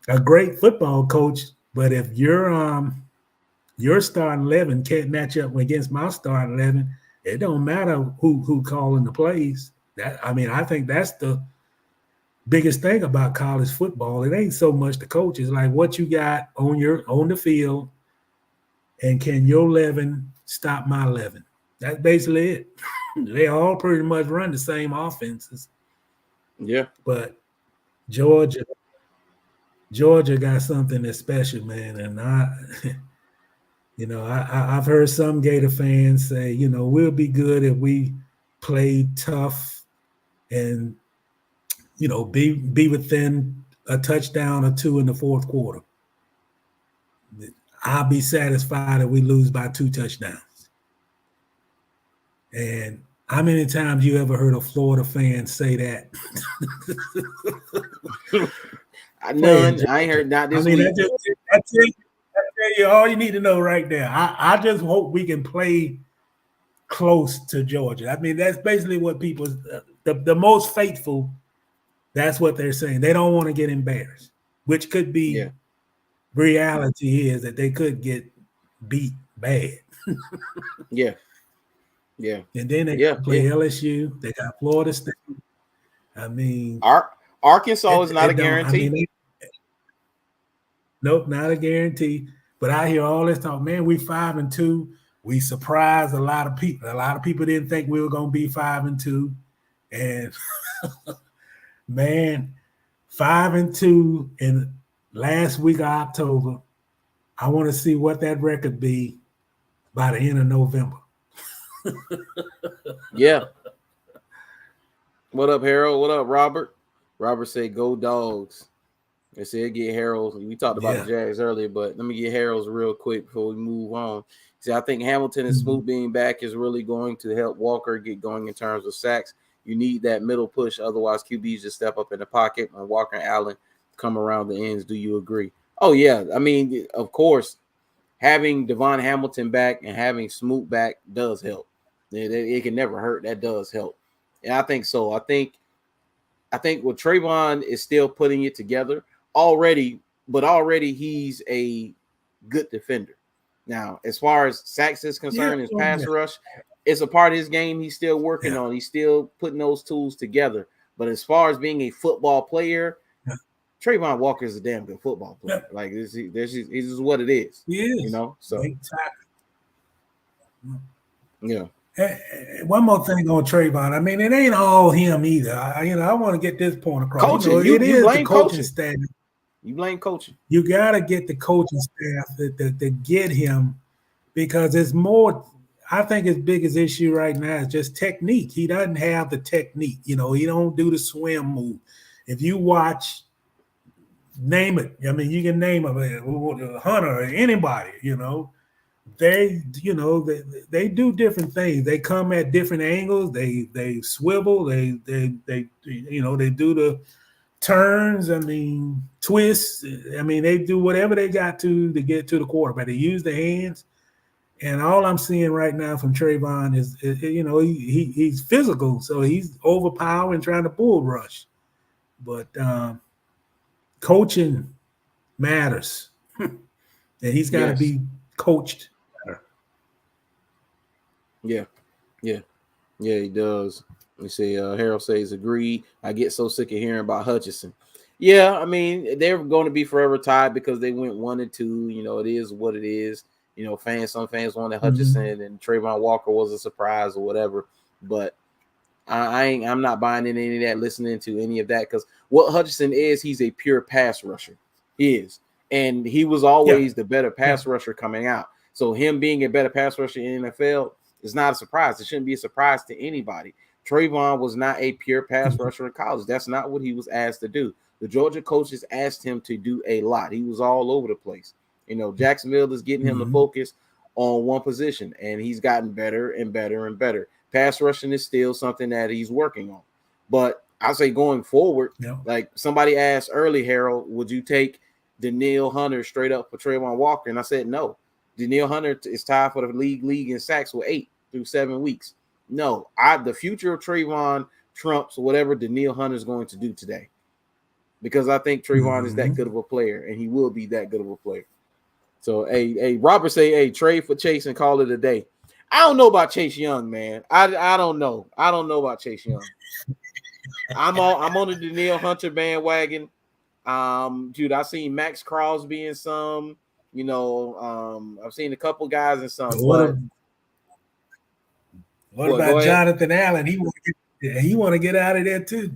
a great football coach, but if your starting 11 can't match up against my starting 11, it don't matter who calling the plays. I think that's the biggest thing about college football. It ain't so much the coaches, like what you got on the field, and can your 11 stop my 11? That's basically it. They all pretty much run the same offenses. Yeah. But Georgia got something that's special, man. And I've heard some Gator fans say, we'll be good if we play tough and, be within a touchdown or 2 in the fourth quarter. I'll be satisfied if we lose by 2 touchdowns. And how many times you ever heard a Florida fan say that? None. I ain't heard not this week. That's it. I tell you all you need to know right there. I just hope we can play close to Georgia. I mean, that's basically what people, the most faithful That's what they're saying. They don't want to get embarrassed, which could be reality is that they could get beat bad. Yeah. Yeah. And then they play LSU. They got Florida State. I mean, Arkansas is not a guarantee. I mean, nope, not a guarantee. But I hear all this talk, man, we 5-2. We surprised a lot of people. A lot of people didn't think we were going to be 5-2. And man, 5-2 in last week of October. I want to see what that record be by the end of November. Yeah. What up, Harold? What up, Robert? Robert said, "Go Dogs." They said, "Get Harold." We talked about the Jags earlier, but let me get Harold's real quick before we move on. See, I think Hamilton and Smoot being back is really going to help Walker get going in terms of sacks. You need that middle push, otherwise QBs just step up in the pocket and Walker and Allen come around the ends. Do you agree? Oh yeah, I mean, of course, having Devon Hamilton back and having Smoot back does help. It can never hurt. That does help, and I think so. I think what Trayvon is still putting it together already, but already he's a good defender. Now, as far as sacks is concerned, his pass rush, it's a part of his game he's still working on. He's still putting those tools together. But as far as being a football player, Trayvon Walker is a damn good football player. Like this is what it is. You know, so yeah. One more thing on Trayvon. I mean, it ain't all him either. I want to get this point across. Coaching, it is the coaching staff. You blame coaching. You got to get the coaching staff to get him, because it's more. I think his biggest issue right now is just technique. He doesn't have the technique. He don't do the swim move. If you watch, name it. I mean, you can name him, Hunter or anybody. They do different things. They come at different angles. They swivel. They do the turns. I mean, twists. I mean, they do whatever they got to get to the quarterback. They use the hands. And all I'm seeing right now from Trayvon is he's physical, so he's overpowering, trying to bull rush. But coaching matters, and he's got to be coached. Yeah, he does. You see, Harold says, agreed. I get so sick of hearing about Hutchinson. Yeah, I mean, they're going to be forever tied because they went 1-2. It is what it is. Some fans wanted Hutchinson and Trayvon Walker was a surprise or whatever. But I'm not buying in any of that, listening to any of that, because what Hutchinson is, he's a pure pass rusher. He is. And he was always the better pass rusher coming out. So him being a better pass rusher in the NFL is not a surprise. It shouldn't be a surprise to anybody. Trayvon was not a pure pass rusher in college. That's not what he was asked to do. The Georgia coaches asked him to do a lot. He was all over the place. Jacksonville is getting him to focus on one position, and he's gotten better and better and better. Pass rushing is still something that he's working on. But I say going forward, like somebody asked early, Harold, would you take Danielle Hunter straight up for Trayvon Walker? And I said no. Danielle Hunter is tied for the league in sacks with 8 through 7 weeks. No, the future of Trayvon trumps whatever Danielle Hunter is going to do today, because I think Trayvon is that good of a player, and he will be that good of a player. So, hey, Robert say, trade for Chase and call it a day. I don't know about Chase Young, man. I don't know. I don't know about Chase Young. I'm on the Danielle Hunter bandwagon. Dude, I've seen Max Crosby in some. I've seen a couple guys in some. What about Jonathan Allen? He want to get out of there too.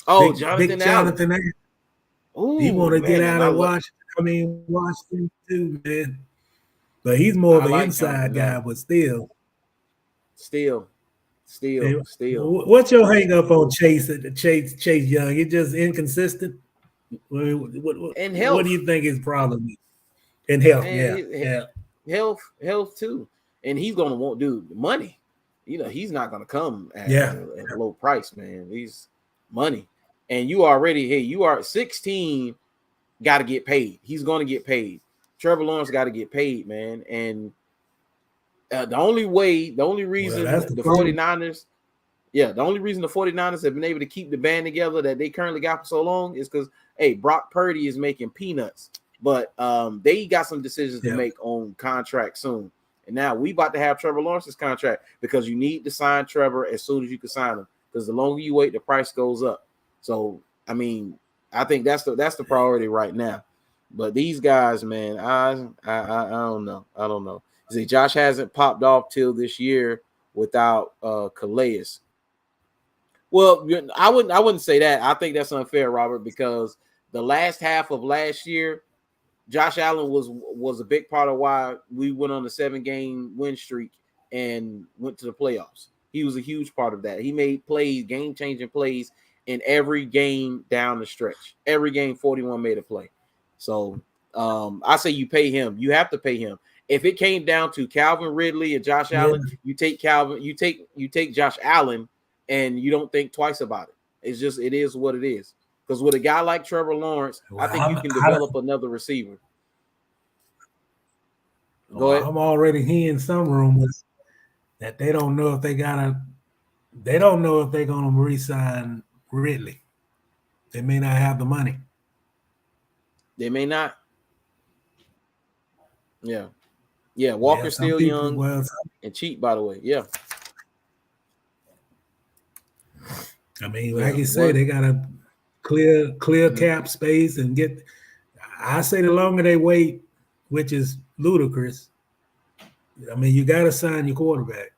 Oh, Jonathan Allen. Ooh, he want to get out of Washington. Washington too, man. But he's more of an inside guy, but still. What's your hang up on Chase Young? He's just inconsistent. And health. What do you think his problem is? In health, health too. And he's gonna want money. He's not gonna come at a low price, man. He's money. And you are 16. Got to get paid. He's going to get paid. Trevor Lawrence got to get paid, man. And the only reason the 49ers, Yeah, the only reason the 49ers have been able to keep the band together that they currently got for so long is because, hey, Brock Purdy is making peanuts. But they got some decisions to make on contract soon. And now we about to have Trevor Lawrence's contract because you need to sign Trevor as soon as you can sign him. Because the longer you wait, the price goes up. So, I mean, I think that's the priority right now. But these guys, man, I don't know. I don't know. See, Josh hasn't popped off till this year without Calais. Well, I wouldn't say that. I think that's unfair, Robert, because the last half of last year, Josh Allen was a big part of why we went on a 7-game win streak and went to the playoffs. He was a huge part of that. He made plays, game-changing plays in every game down the stretch. Every game, 41 made a play. So I say you pay him. You have to pay him. If it came down to Calvin Ridley and Josh Allen, you take Josh Allen, and you don't think twice about it. It is what it is. Because with a guy like Trevor Lawrence, I think you can develop another receiver. Go ahead. I'm already hearing some rumors that they don't know if they're gonna re-sign Ridley. They may not have the money. They may not. Yeah. Yeah, Walker's still young and cheap, by the way. Yeah. I mean, like you say, they got a clear cap space and get. I say the longer they wait, which is ludicrous. I mean, you got to sign your quarterback,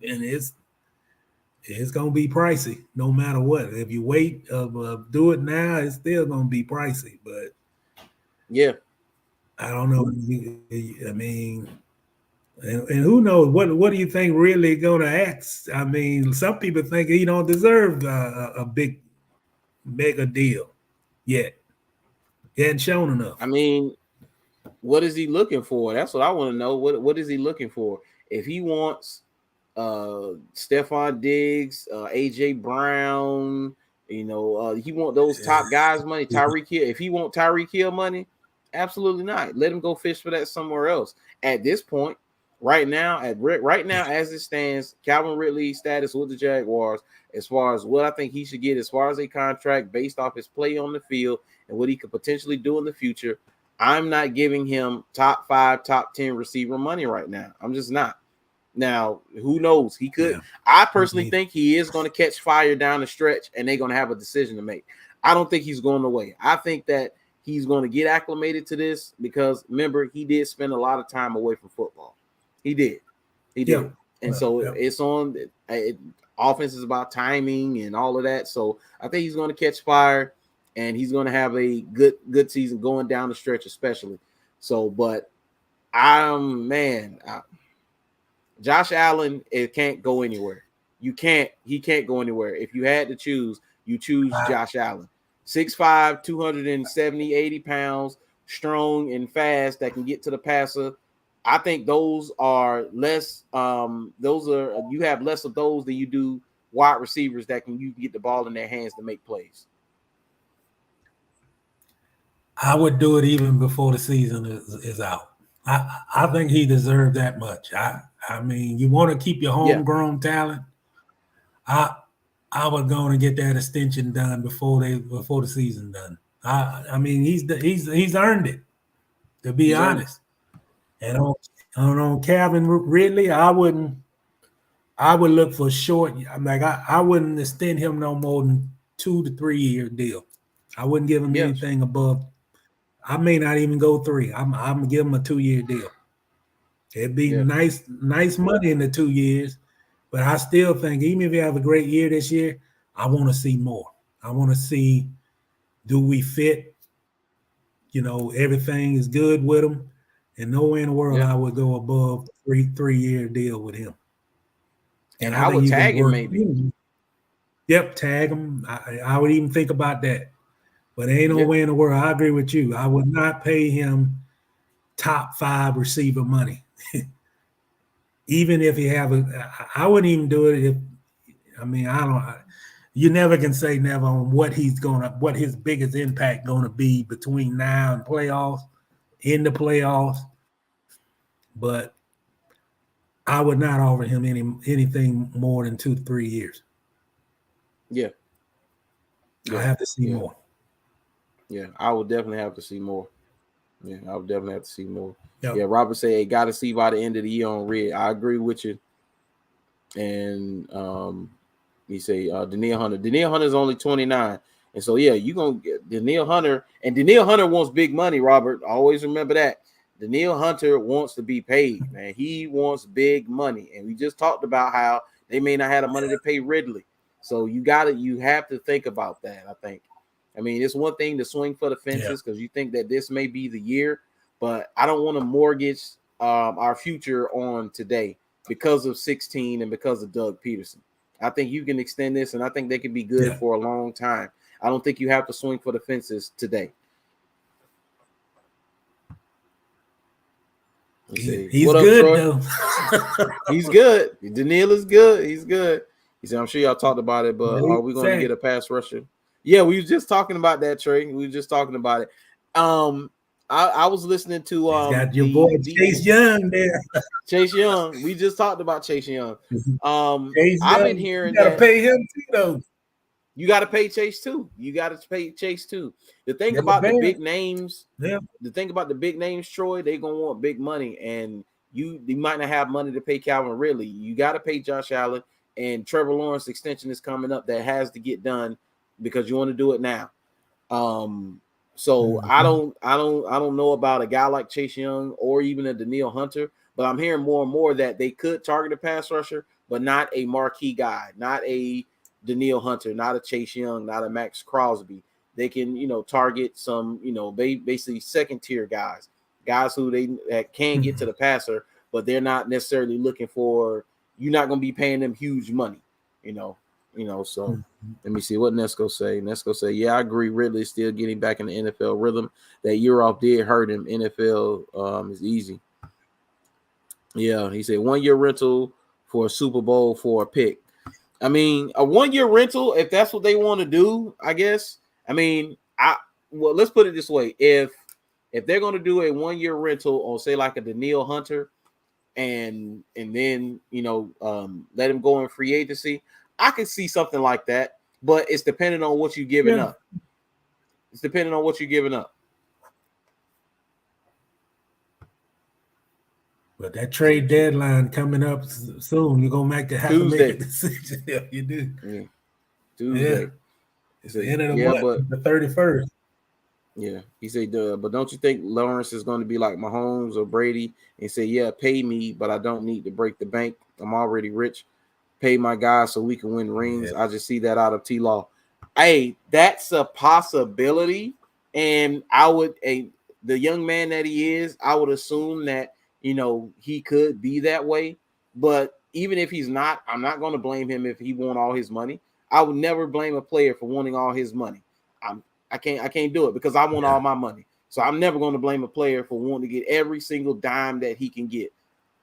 and it's gonna be pricey no matter what. If you wait, do it now, it's still gonna be pricey. But yeah, I don't know. I mean, and who knows what do you think really gonna ask? I mean, some people think he don't deserve a big mega deal yet. He hadn't shown enough. I mean, what is he looking for? That's what I want to know. What is he looking for? If he wants Stephon Diggs, AJ Brown, he want those top guys money, Tyreek Hill. If he want Tyreek Hill money, absolutely not. Let him go fish for that somewhere else. At this point, right now, as it stands, Calvin Ridley's status with the Jaguars, as far as what I think he should get as far as a contract based off his play on the field and what he could potentially do in the future, I'm not giving him top 5, top 10 receiver money right now. I'm just not. Now, who knows? He could. Yeah. I personally think he is going to catch fire down the stretch, and they're going to have a decision to make. I don't think he's going away. I think that he's going to get acclimated to this because, remember, he did spend a lot of time away from football. He did. Yeah. And so it's on offense is about timing and all of that. So I think he's going to catch fire and he's going to have a good season going down the stretch, especially. So, but Josh Allen, it can't go anywhere. He can't go anywhere. If you had to choose, you choose Josh Allen. 6'5", 270, 80 pounds, strong and fast that can get to the passer. I think those are less. You have less of those than you do wide receivers that you can get the ball in their hands to make plays. I would do it even before the season is out. I think he deserved that much. I mean, you want to keep your homegrown talent. I was going to get that extension done before the season done. I mean, he's earned it, to be honest. And on Calvin Ridley, I would look for short. Like I wouldn't extend him no more than 2 to 3 year deal. I wouldn't give him anything above. I may not even go 3. I'm gonna give him a 2-year deal. It'd be nice money in the 2 years, but I still think even if you have a great year this year, I want to see more. I want to see, do we fit? Everything is good with him. And nowhere in the world I would go above 3-year deal with him. And I would tag him maybe. Yep, tag him. I would even think about that. But ain't no way in the world. I agree with you. I would not pay him top 5 receiver money. Even if he I wouldn't even do it you never can say never on what his biggest impact going to be between now and playoffs. In the playoffs, but I would not offer him anything more than 2 to 3 years. Yeah. I have to see Yeah. more. Yeah, I would definitely have to see more. Yeah, I would definitely have to see more. Yep. Yeah, Robert said, hey, got to see by the end of the year on red. I agree with you. And he say Danielle Hunter. Danielle Hunter is only 29. And so, yeah, you're going to get Danielle Hunter. And Danielle Hunter wants big money, Robert. Always remember that. Danielle Hunter wants to be paid, man. He wants big money. And we just talked about how they may not have the money to pay Ridley. So you have to think about that, I think. I mean, it's one thing to swing for the fences because you think that this may be the year, but I don't want to mortgage our future on today because of 16 and because of Doug Peterson. I think you can extend this, and I think they can be good for a long time. I don't think you have to swing for the fences today. He's good, though. He's good. Danielle is good. He's good. He said, I'm sure y'all talked about it, but are we going to get a pass rusher? Yeah, we were just talking about that, Trey. We were just talking about it. I was listening to got your boy Chase Young there. Chase Young. We just talked about Chase Young. I've been hearing you gotta pay him too, though. You got to pay Chase too. The thing about the big names, Troy, they're gonna want big money, and you might not have money to pay Calvin Ridley. You got to pay Josh Allen, and Trevor Lawrence extension is coming up that has to get done because you want to do it now. So I don't know about a guy like Chase Young or even a Danielle Hunter, but I'm hearing more and more that they could target a pass rusher, but not a marquee guy, not a Danielle Hunter, not a Chase Young, not a Max Crosby. They can, target some, basically second tier guys who that can get to the passer, but they're not necessarily looking for. You're not going to be paying them huge money, So let me see what Nesco say. Nesco say, yeah, I agree. Ridley's still getting back in the NFL rhythm. That year off did hurt him. NFL is easy. Yeah, he said 1 year rental for a Super Bowl for a pick. I mean, a 1 year rental, if that's what they want to do, I guess. I mean, let's put it this way. If they're going to do a 1 year rental on, say, like a Danielle Hunter and then, let him go in free agency, I could see something like that, but it's dependent on what you're giving up. It's depending on what you're giving up. But that trade deadline coming up soon, you're gonna have to make a decision. Yeah, you do. Yeah. Tuesday. Yeah. It's the end of the month, the 31st. Yeah. He said, but don't you think Lawrence is going to be like Mahomes or Brady and say, yeah, pay me, but I don't need to break the bank. I'm already rich. Pay my guys so we can win rings. Yeah. I just see that out of T-Law. Hey, that's a possibility. And the young man that he is, I would assume that, he could be that way. But even if he's not, I'm not going to blame him if he won all his money. I would never blame a player for wanting all his money. I can't do it because I want all my money. So I'm never going to blame a player for wanting to get every single dime that he can get.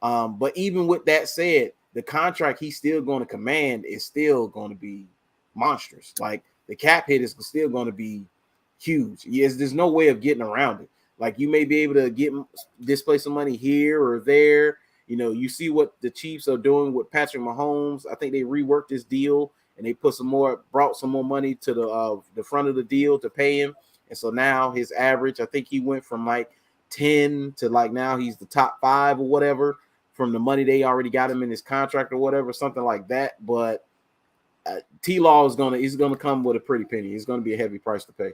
But even with that said, the contract he's still going to command is still going to be monstrous. Like the cap hit is still going to be huge. Yes, there's no way of getting around it. Like you may be able to display some money here or there. You see what the Chiefs are doing with Patrick Mahomes. I think they reworked this deal and they brought some more money to the front of the deal to pay him. And so now his average, I think he went from like 10 to like now he's the top 5 or whatever from the money they already got him in his contract or whatever, something like that. But T-Law is gonna come with a pretty penny. It's gonna be a heavy price to pay.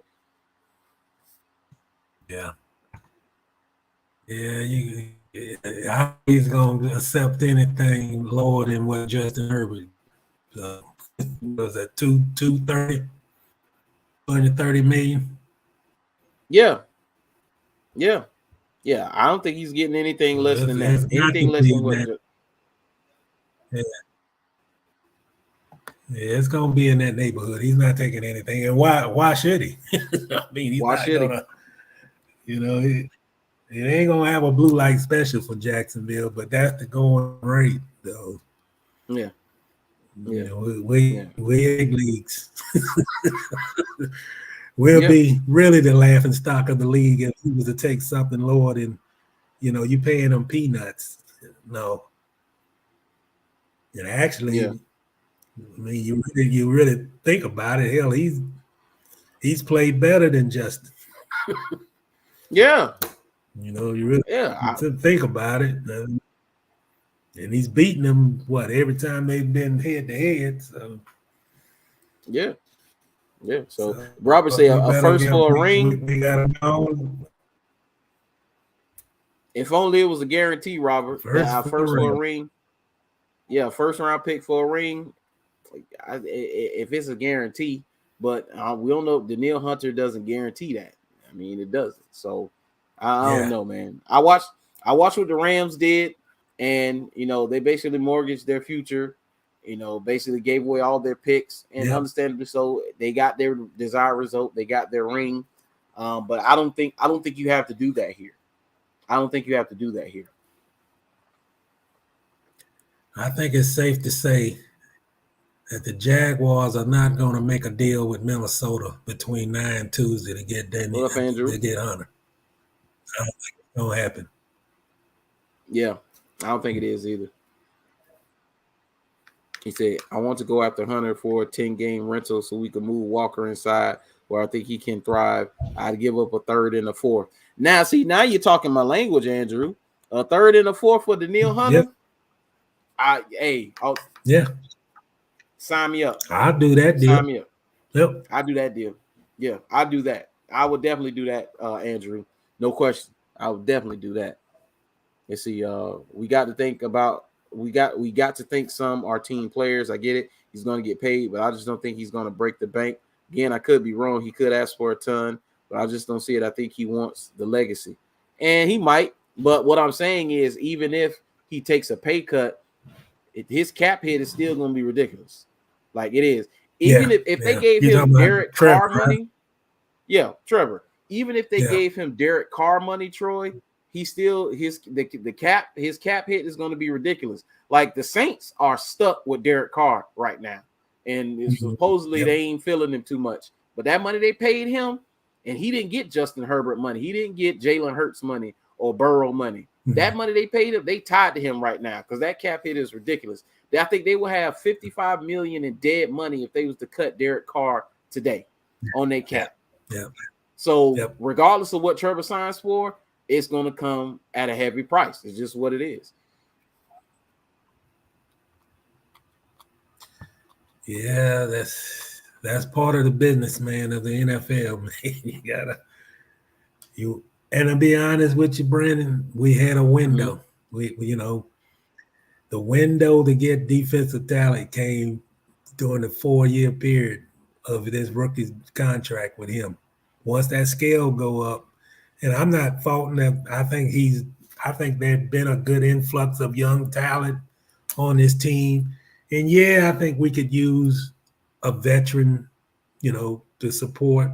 Yeah. Yeah, he's gonna accept anything lower than what Justin Herbert was that 230 million. Yeah. I don't think he's getting anything less than that. Anything less than what? Yeah, it's gonna be in that neighborhood. He's not taking anything, and why should he? I mean, he's not gonna. It ain't gonna have a blue light special for Jacksonville, but that's the going rate, though. Yeah. We big leagues. We'll be really the laughing stock of the league if he was to take something lower than, you paying them peanuts. No. And actually, Yeah. I mean, you really think about it. Hell, he's played better than Justin. Yeah. You know, you really Yeah. think about it. And he's beating them, every time they've been head to head. So, Yeah. Yeah. So Robert said we a better first get, for a ring. we got to go. If only it was a guarantee, Robert. First Our for first a for a ring. ring. Yeah, first round pick for a ring. If it's a guarantee, but we don't know. Daniil Hunter doesn't guarantee that. I mean, it doesn't. So I don't know, man. I watched what the Rams did, and they basically mortgaged their future. Basically gave away all their picks, and understandably so. They got their desired result. They got their ring, but I don't think you have to do that here. I don't think you have to do that here. I think it's safe to say that the Jaguars are not going to make a deal with Minnesota between now and Tuesday to get What up, Andrew? to get Hunter. I don't think it's going to happen. Yeah, I don't think it is either. He said, I want to go after Hunter for a 10-game rental so we can move Walker inside where I think he can thrive. I'd give up a third and a fourth. Now you're talking my language, Andrew. A third and a fourth for Daniil Hunter? Yeah. Sign me up. I'll do that deal. Sign me up. Yep. I'll do that deal. Yeah, I'll do that. I would definitely do that, Andrew. No question. I would definitely do that. Let's see. We got to think about we got to think some our team players. I get it. He's going to get paid, but I just don't think he's going to break the bank. Again, I could be wrong. He could ask for a ton, but I just don't see it. I think he wants the legacy, and he might. But what I'm saying is, even if he takes a pay cut, his cap hit is still going to be ridiculous. Like it is. Even if they gave him Derek Carr money, Trevor. Even if they gave him Derek Carr money, Troy, he still his cap hit is going to be ridiculous. Like the Saints are stuck with Derek Carr right now, and supposedly they ain't feeling him too much. But that money they paid him, and he didn't get Justin Herbert money. He didn't get Jalen Hurts money or Burrow money. That money they paid him, they tied to him right now because that cap hit is ridiculous. I think they will have $55 million in dead money if they was to cut Derek Carr today on their cap. So regardless of what Trevor signs for, it's going to come at a heavy price. It's just what it is. Yeah, that's part of the business, man, of the NFL, man. And to be honest with you, Brandon, we had a window. The window to get defensive talent came during the 4-year period of this rookie's contract with him. Once that scale go up, and I'm not faulting that. I think there's been a good influx of young talent on this team. And I think we could use a veteran, to support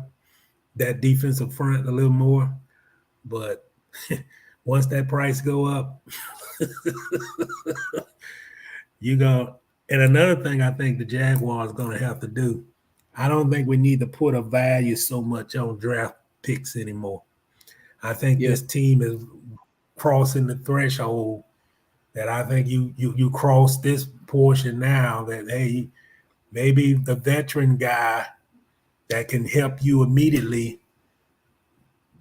that defensive front a little more. But once that price go up, and another thing I think the Jaguars going to have to do, I don't think we need to put a value so much on draft picks anymore. I think this team is crossing the threshold that I think you cross this portion now that, hey, maybe the veteran guy that can help you immediately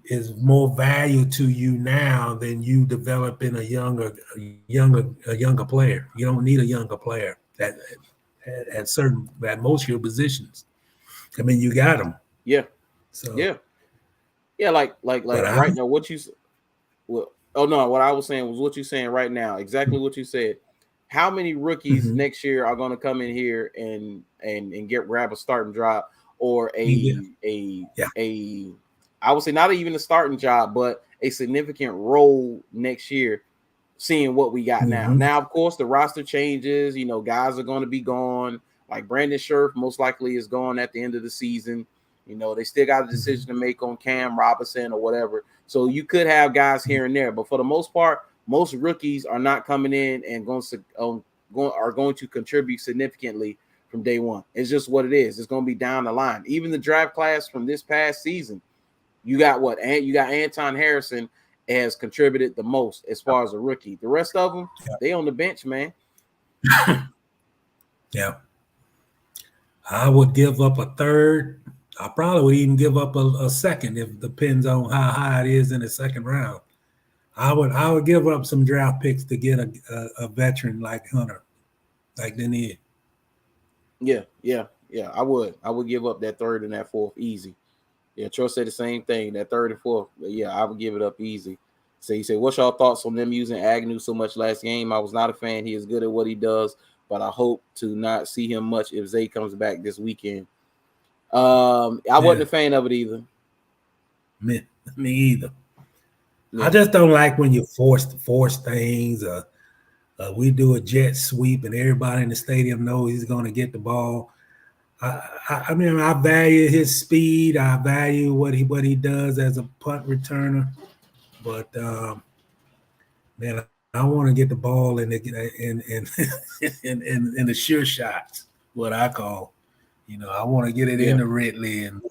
is more value to you now than you developing a younger player. You don't need a younger player at most of your positions. I mean, you got them. Yeah. So like right now, what I was saying was what you're saying right now. Exactly what you said. How many rookies next year are going to come in here and grab a starting job or I would say not even a starting job, but a significant role next year, seeing what we got now. Now, of course, the roster changes. Guys are going to be gone. Like Brandon Scherf most likely is gone at the end of the season. They still got a decision to make on Cam Robinson or whatever. So you could have guys here and there. But for the most part, most rookies are not coming in and are going to contribute significantly from day one. It's just what it is. It's going to be down the line. Even the draft class from this past season, you got Anton Harrison has contributed the most as far as a rookie. The rest of them, they on the bench, man. Yeah. I would give up a third. I probably would even give up a second if it depends on how high it is in the second round. I would give up some draft picks to get a veteran like Hunter, like Denier. Yeah. I would give up that third and that fourth easy. Yeah, Troy said the same thing. That third and fourth, yeah, I would give it up easy. So he said, "What's your thoughts on them using Agnew so much last game? I was not a fan. He is good at what he does, but I hope to not see him much if Zay comes back this weekend." I wasn't Yeah, a fan of it either. me either. I Yeah, just don't like when you force things. We do a jet sweep and everybody in the stadium knows he's going to get the ball. I mean, I value his speed. I value what he does as a punt returner. But man, I want to get the ball in the sure shots, what I call. I want to get it yeah, into Ridley and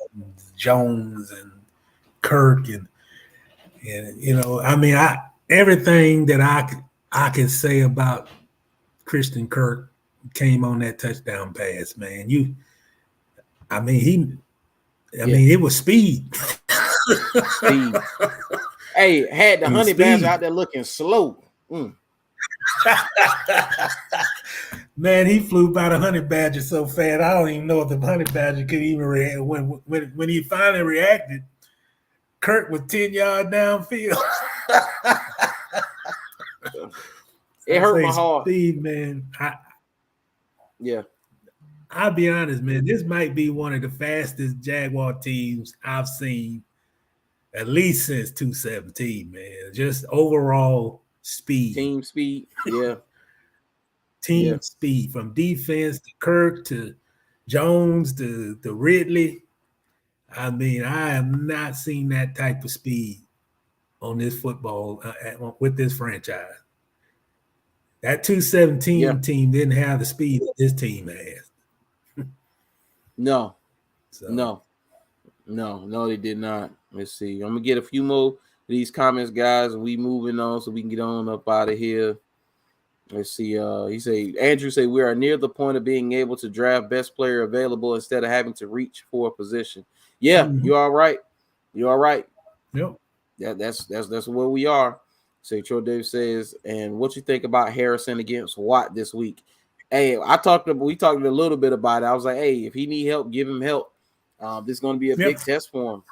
Jones and Kirk and I mean, everything that I can say about Christian Kirk came on that touchdown pass, man. I mean, yeah. it was speed. Speed. Hey, had the It was honey badger speed. out there looking slow. Man, he flew by the honey badger so fast. I don't even know if the honey badger could even react. When he finally reacted, Kirk was 10 yards downfield. It I hurt say my heart. speed, man. Yeah, I'll be honest, man. This might be one of the fastest Jaguar teams I've seen at least since 2017, man. Just overall speed, team speed. Yeah, yeah, team speed from defense to Kirk to Jones to Ridley. I mean, I have not seen that type of speed on this football with this franchise. That yeah. 217 team didn't have the speed that this team has. No, So, no. No, they did not. Let's see. I'm gonna get a few more of these comments, guys, and we moving on so we can get on up out of here. Let's see. He say Andrew say we are near the point of being able to draft best player available instead of having to reach for a position. Yeah, mhm. you're all right. You're all right. Yep. That's where we are. Say Troy Davis says, and what you think about Harrison against Watt this week? Hey, we talked a little bit about it. I was like, hey, if he need help, give him help. This is going to be a Yep. big test for him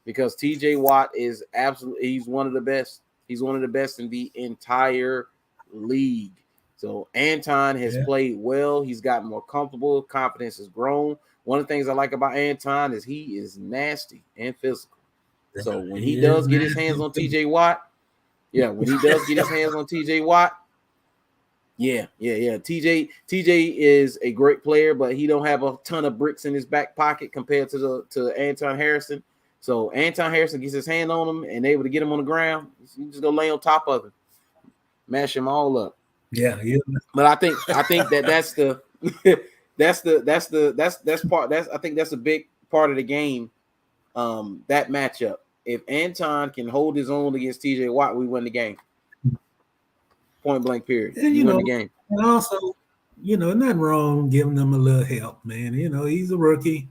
because TJ Watt is absolutely he's one of the best. He's one of the best in the entire league. So Anton has played well. He's gotten more comfortable. Confidence has grown. One of the things I like about Anton is he is nasty and physical. So when he does get his hands on TJ Watt, yeah, when he does get his hands on TJ Watt, yeah. TJ is a great player, but he don't have a ton of bricks in his back pocket compared to Anton Harrison. So Anton Harrison gets his hand on him and able to get him on the ground. You just go lay on top of him, mash him all up. Yeah. But I think that's the I think that's a big part of the game. That matchup. If Anton can hold his own against TJ Watt, we win the game. Point blank period. And, You win the game. and also, nothing wrong giving them a little help, man. He's a rookie.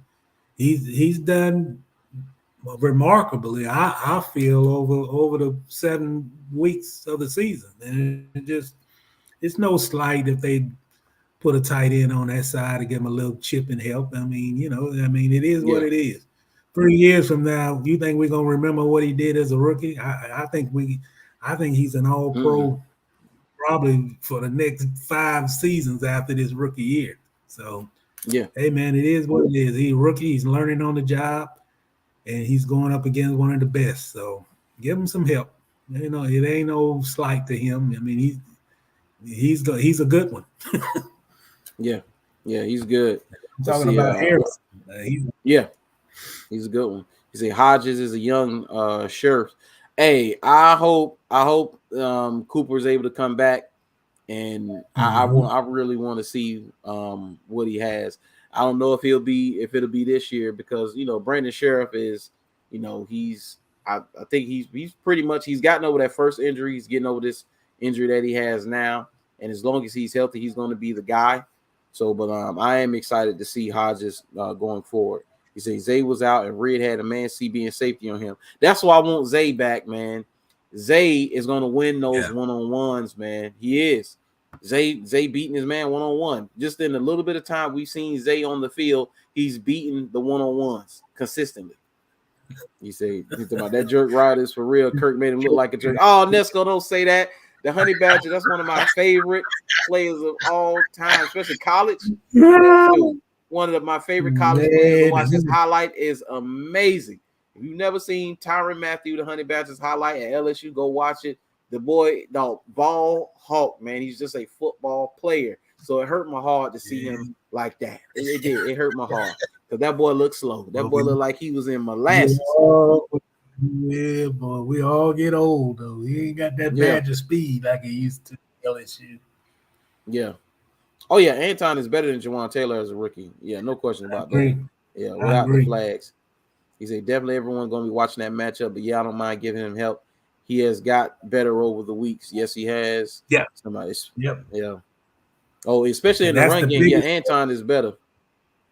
He's done remarkably, I feel, over the 7 weeks of the season. And it's no slight if they put a tight end on that side to give him a little chip and help. I mean, it is what Yeah. it is. 3 years from now, you think we're gonna remember what he did as a rookie? I think he's an all-pro probably for the next 5 seasons after this rookie year. So Yeah. hey man, it is what it is. He's a rookie, he's learning on the job, and he's going up against one of the best. So give him some help. It ain't no slight to him. I mean, he's a good one. Yeah, he's good. I'm talking about Harrison. He's a good one. You say Hodges is a young sheriff. Hey, I hope Cooper's able to come back, and I really want to see what he has. I don't know if it'll be this year because Brandon Sheriff is I think he's pretty much he's gotten over that first injury. He's getting over this injury that he has now, and as long as he's healthy, he's going to be the guy. So, but I am excited to see Hodges going forward. He said Zay was out and Red had a man CB and safety on him. That's why I want Zay back, man. Zay is going to win those one-on-ones, man. He is. Zay beating his man one-on-one. Just in a little bit of time we've seen Zay on the field, he's beating the one-on-ones consistently. He said he's about that jerk ride is for real. Kirk made him look like a jerk. Oh, Nesco, don't say that. The Honey Badger, that's one of my favorite players of all time, especially college. Dude, one of my favorite college players to watch. His highlight is amazing. If you've never seen Tyrann Mathieu, the Honey Badgers highlight at LSU, go watch it. The boy, the ball hawk, man. He's just a football player. So it hurt my heart to see him like that. It did. It hurt my heart. Because that boy looked slow. That boy looked like he was in molasses. Yeah, boy. We all get old, though. He ain't got that Badger speed like he used to LSU. Yeah. Oh, yeah. Anton is better than Jawan Taylor as a rookie. Yeah, no question about that. Yeah, without the flags. He said definitely everyone's going to be watching that matchup, but yeah, I don't mind giving him help. He has got better over the weeks. Yes, he has. Yeah. Yeah. Oh, especially in the run game. Yeah, Anton is better.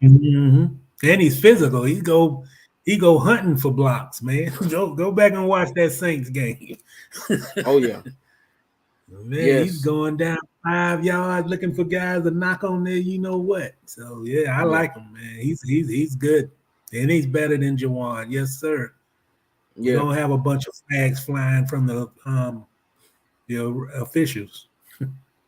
Mm-hmm. And he's physical. He go hunting for blocks, man. Go back and watch that Saints game. Oh yeah. Man, he's going down 5 yards looking for guys to knock on there, you know what. So yeah, I like him, man. He's good. And he's better than Jawan. Yes, sir. Yeah. We don't have a bunch of flags flying from the officials.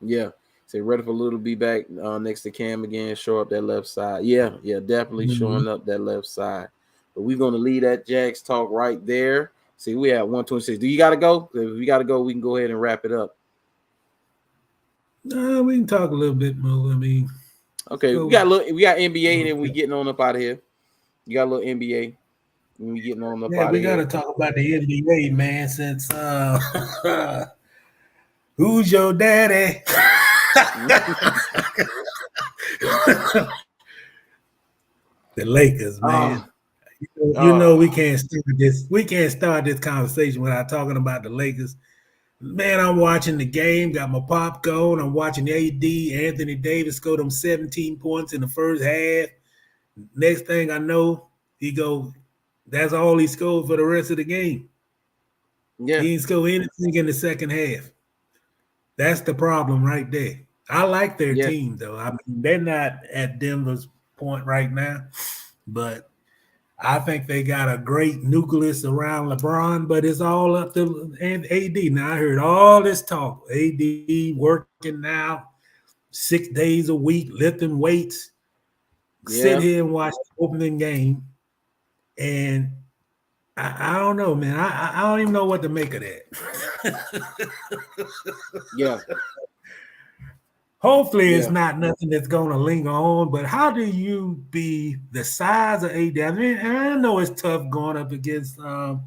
Yeah. Say Rutherford Little be back next to Cam again, show up that left side. Yeah, definitely showing up that left side. But we're going to leave that Jags talk right there. See, we have 126. Do you got to go? If we got to go, we can go ahead and wrap it up. No, we can talk a little bit more. I mean, okay, we got NBA, and then we getting on up out of here. You got a little NBA, and we getting on up out of here. Yeah, we got to talk about the NBA, man. Since who's your daddy? The Lakers, man. You know we can't start this. We can't start this conversation without talking about the Lakers. Man, I'm watching the game. Got my popcorn. I'm watching AD. Anthony Davis scored them 17 points in the first half. Next thing I know, that's all he scored for the rest of the game. Yeah, he didn't score anything in the second half. That's the problem right there. I like their team, though. I mean, they're not at Denver's point right now, but I think they got a great nucleus around LeBron, but it's all up to AD. Now, I heard all this talk. AD working now 6 days a week, lifting weights. Sit here and watch the opening game, and I don't know, man. I don't even know what to make of that. Yeah. Hopefully it's not nothing that's going to linger on, but how do you be the size of AD? I mean, I know it's tough going up against, but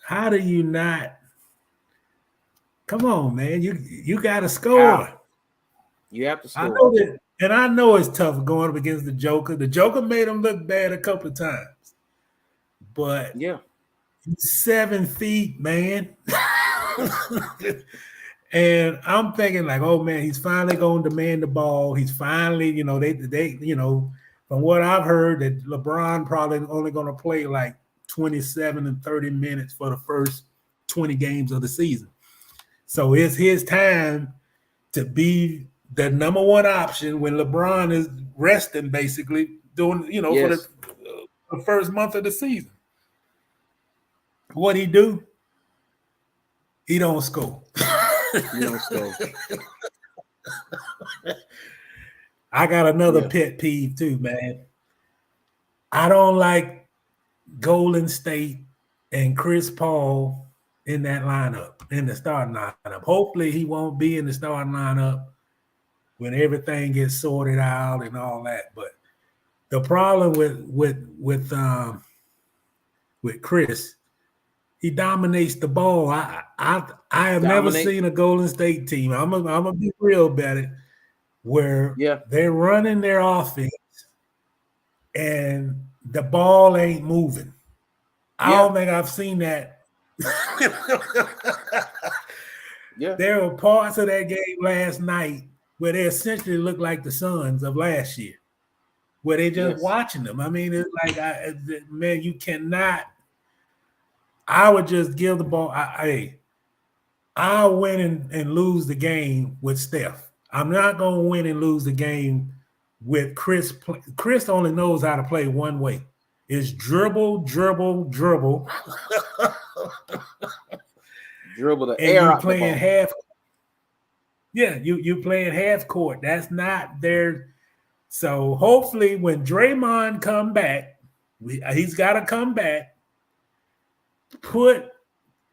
how do you not? Come on, man. You got to score. You have to score. I know that, and I know it's tough going up against the Joker. The Joker made him look bad a couple of times, but he's 7 feet, man. And I'm thinking like, oh man, he's finally going to demand the ball. He's finally, they from what I've heard, that LeBron probably only going to play like 27 and 30 minutes for the first 20 games of the season. So it's his time to be the number one option when LeBron is resting, basically doing, for the first month of the season. What he do? He don't score. I got another pet peeve too, man. I don't like Golden State and Chris Paul in that lineup, in the starting lineup. Hopefully he won't be in the starting lineup when everything gets sorted out and all that. But the problem with Chris, he dominates the ball. I have never seen a Golden State team. I'm gonna be real about it, where they're running their offense and the ball ain't moving. I don't think I've seen that. Yeah. There were parts of that game last night where they essentially looked like the Suns of last year, where they just Yes. watching them. I mean, it's like, man, you cannot. I would just give the ball. I'll win and lose the game with Steph. I'm not going to win and lose the game with Chris. Chris only knows how to play one way. It's dribble, dribble, dribble. Dribble the And air you out the playing ball. half. Yeah, you playing half court. That's not their. So hopefully when Draymond come back, he's got to come back. Put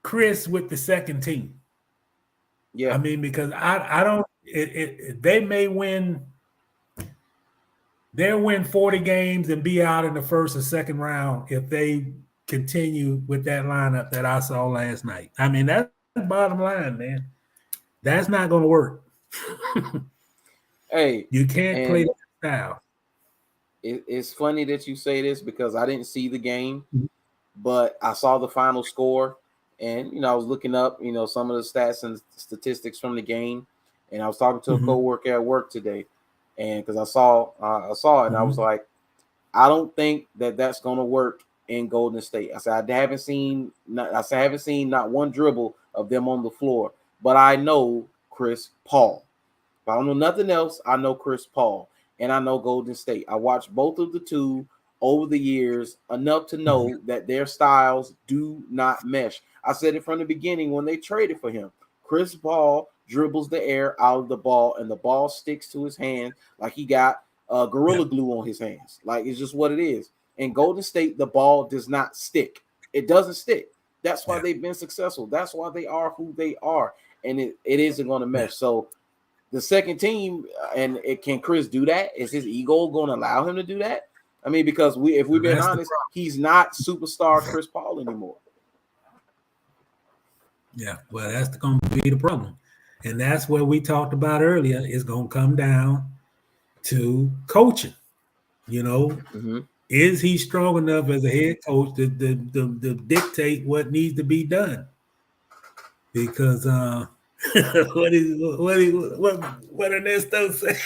Chris with the second team. Yeah. I mean, because I don't. They may win. They'll win 40 games and be out in the first or second round if they continue with that lineup that I saw last night. I mean, that's the bottom line, man. That's not going to work. Hey, You can't play and that style. it's funny that you say this because I didn't see the game, but I saw the final score, and I was looking up, some of the stats and statistics from the game, and I was talking to a coworker at work today, and because I saw it, and I was like, I don't think that that's going to work in Golden State. I said I haven't seen not one dribble of them on the floor, but I know Chris Paul. If I don't know nothing else, I know Chris Paul, and I know Golden State. I watched both of the two over the years enough to know that their styles do not mesh. I said it from the beginning when they traded for him. Chris Paul dribbles the air out of the ball, and the ball sticks to his hand like he got Gorilla Glue on his hands. Like, it's just what it is. In Golden State, the ball does not stick. It doesn't stick. That's why they've been successful. That's why they are who they are, and it isn't going to mesh. So the second team, can Chris do that? Is his ego going to allow him to do that? I mean, because if we're being honest, he's not superstar Chris Paul anymore. Yeah, well, that's going to be the problem. And that's what we talked about earlier. It's going to come down to coaching. Is he strong enough as a head coach to dictate what needs to be done? Because what Ernesto say?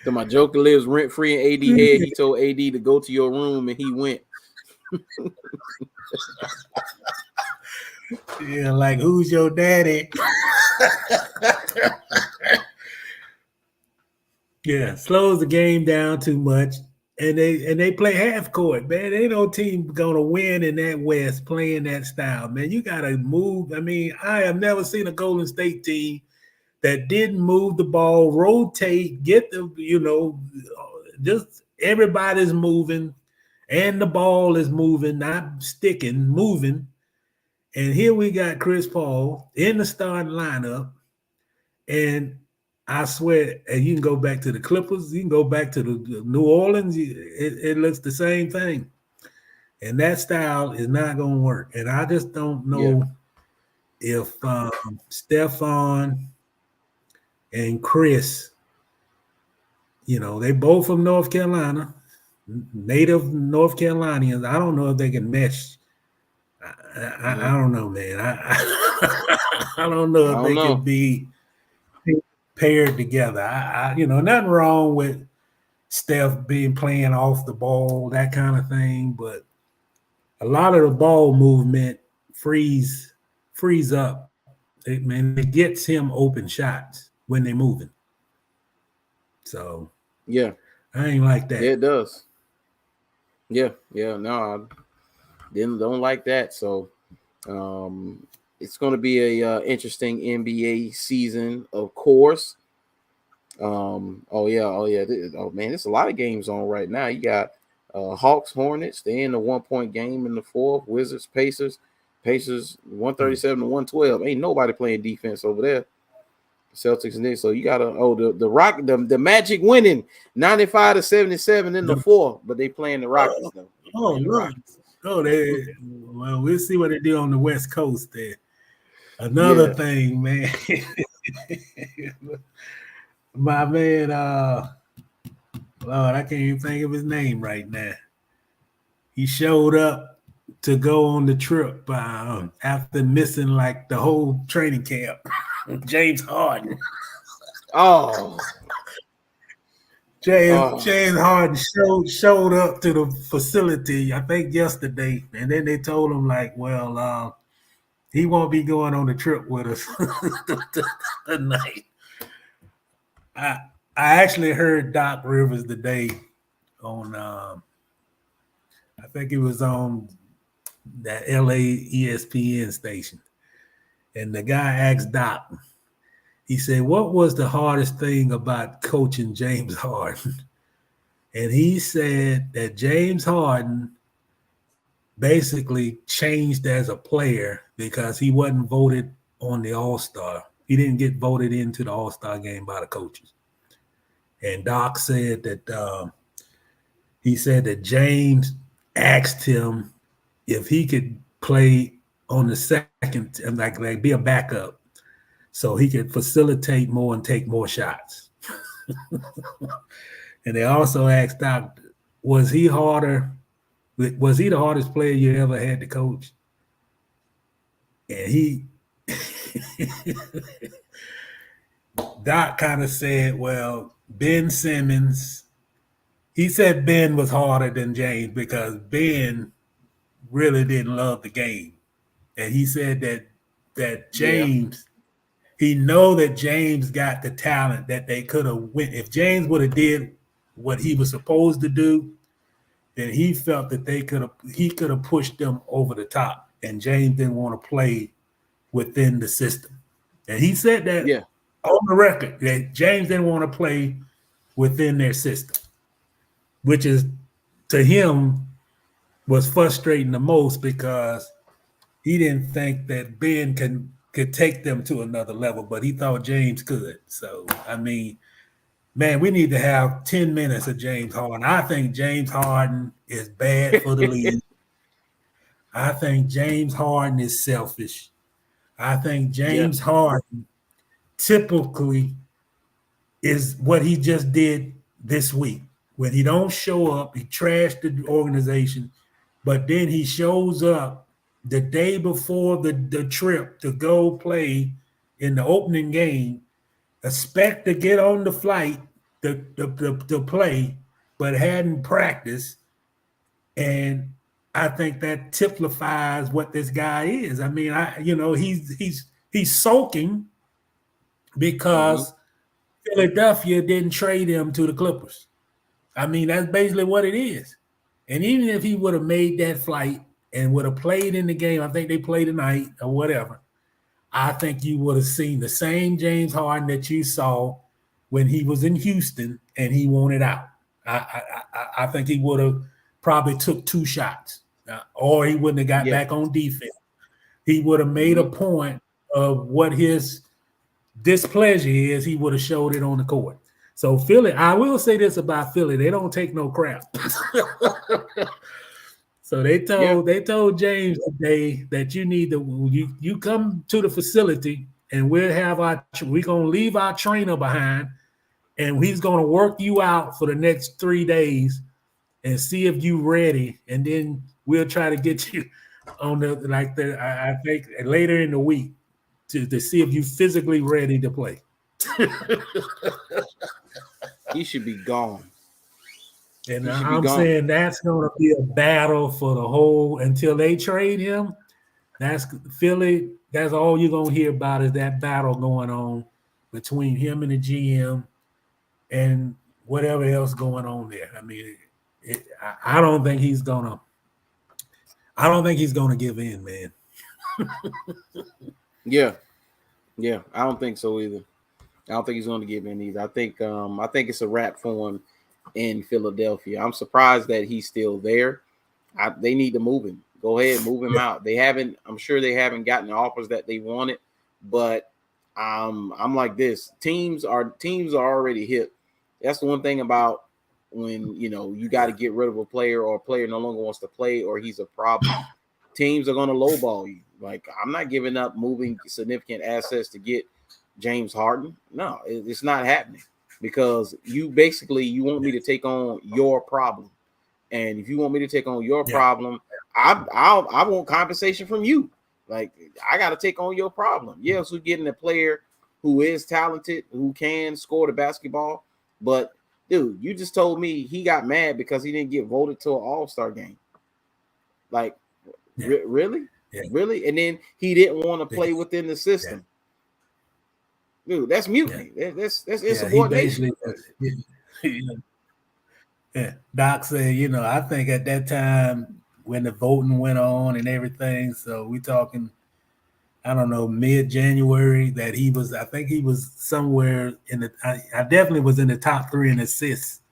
So my Joker lives rent free in AD head. He told AD to go to your room, and he went. Yeah, like, who's your daddy? Yeah, slows the game down too much, and they play half court, man. Ain't no team gonna win in that West playing that style, man. You gotta move. I mean, I have never seen a Golden State team that didn't move the ball, rotate, get the, just everybody's moving, and the ball is moving, not sticking, moving. And here we got Chris Paul in the starting lineup, and I swear, and you can go back to the Clippers, you can go back to the New Orleans, it looks the same thing. And that style is not going to work. And I just don't know if Stephon and Chris, they both from North Carolina, native North Carolinians. I don't know if they can mesh. I don't know, man. I don't know if they can be paired together. Nothing wrong with Steph playing off the ball, that kind of thing, but a lot of the ball movement frees up. It gets him open shots when they're moving. So yeah, I ain't like that. Yeah, it does. Yeah, no, I don't like that. So it's going to be a interesting NBA season, of course. Oh man, there's a lot of games on right now. You got Hawks, Hornets. They in the 1-point game in the fourth. Wizards, Pacers 137 to 112. Ain't nobody playing defense over there. Celtics and Knicks. So you got the Rock, the Magic winning 95 to 77 in the fourth, but they playing the Rockets though. We'll see what they do on the West Coast there. Another thing, man. My man, Lord, I can't even think of his name right now. He showed up to go on the trip after missing like the whole training camp. James Harden. Oh, James Harden showed up to the facility, I think yesterday, and then they told him like, well, he won't be going on the trip with us tonight. I actually heard Doc Rivers today on I think it was on that LA ESPN station, and the guy asked Doc. He said, "What was the hardest thing about coaching James Harden?" And he said that James Harden basically changed as a player because he wasn't voted on the All-Star. He didn't get voted into the All-Star game by the coaches. And Doc said that he said that James asked him if he could play on the second, like be a backup, so he could facilitate more and take more shots. And they also asked Doc, was he the hardest player you ever had to coach? And he Doc kind of said, well, Ben Simmons, he said Ben was harder than James because Ben really didn't love the game. And he said that James, he know that James got the talent that they could have went. If James would have did what he was supposed to do, then he felt that he could have pushed them over the top. And James didn't want to play within the system. And he said that on the record, that James didn't want to play within their system, which is to him was frustrating the most because he didn't think that Ben could take them to another level, but he thought James could. So, I mean, man, we need to have 10 minutes of James Harden. I think James Harden is bad for the league. I think James Harden is selfish. I think James Harden typically is what he just did this week. When he don't show up, he trashed the organization, but then he shows up the day before the trip to go play in the opening game, expect to get on the flight to play, but hadn't practiced. And I think that typifies what this guy is. I mean, he's sulking because Philadelphia didn't trade him to the Clippers. I mean, that's basically what it is. And even if he would have made that flight and would have played in the game, I think they play tonight or whatever, I think you would have seen the same James Harden that you saw when he was in Houston and he wanted out. I think he would have probably took 2 shots, or he wouldn't have got back on defense. He would have made a point of what his displeasure is. He would have showed it on the court. So Philly, I will say this about Philly: they don't take no crap. So they told James today that you need to you come to the facility and we're gonna leave our trainer behind, and he's gonna work you out for the next 3 days and see if you ready, and then we'll try to get you on I think later in the week to see if you physically ready to play. He should be gone. And I'm saying that's going to be a battle for the whole until they trade him. That's Philly. That's all you're going to hear about is that battle going on between him and the GM and whatever else going on there. I mean, I don't think he's gonna. I don't think he's gonna give in, man. Yeah, I don't think so either. I don't think he's going to give in either. I think it's a wrap for him in Philadelphia. I'm surprised that he's still there. They need to move him. Go ahead, move him out. I'm sure they haven't gotten the offers that they wanted, but I'm like this. Teams are already hip. That's the one thing about when you got to get rid of a player, or a player no longer wants to play, or he's a problem. Teams are going to lowball you. Like, I'm not giving up moving significant assets to get James Harden. No, it's not happening, because you want me to take on your problem. And if you want me to take on your problem, I want compensation from you. Like, I got to take on your problem. Yes, we're getting a player who is talented, who can score the basketball, but dude, you just told me he got mad because he didn't get voted to an All-Star game. Like, really? Yeah. Really? And then he didn't want to play within the system. Yeah. Dude, that's mutiny. Yeah. That's insubordination. Yeah. Doc said, I think at that time when the voting went on and everything, so we talking, I don't know, mid-January, that I think he was somewhere I definitely was in the top 3 in assists.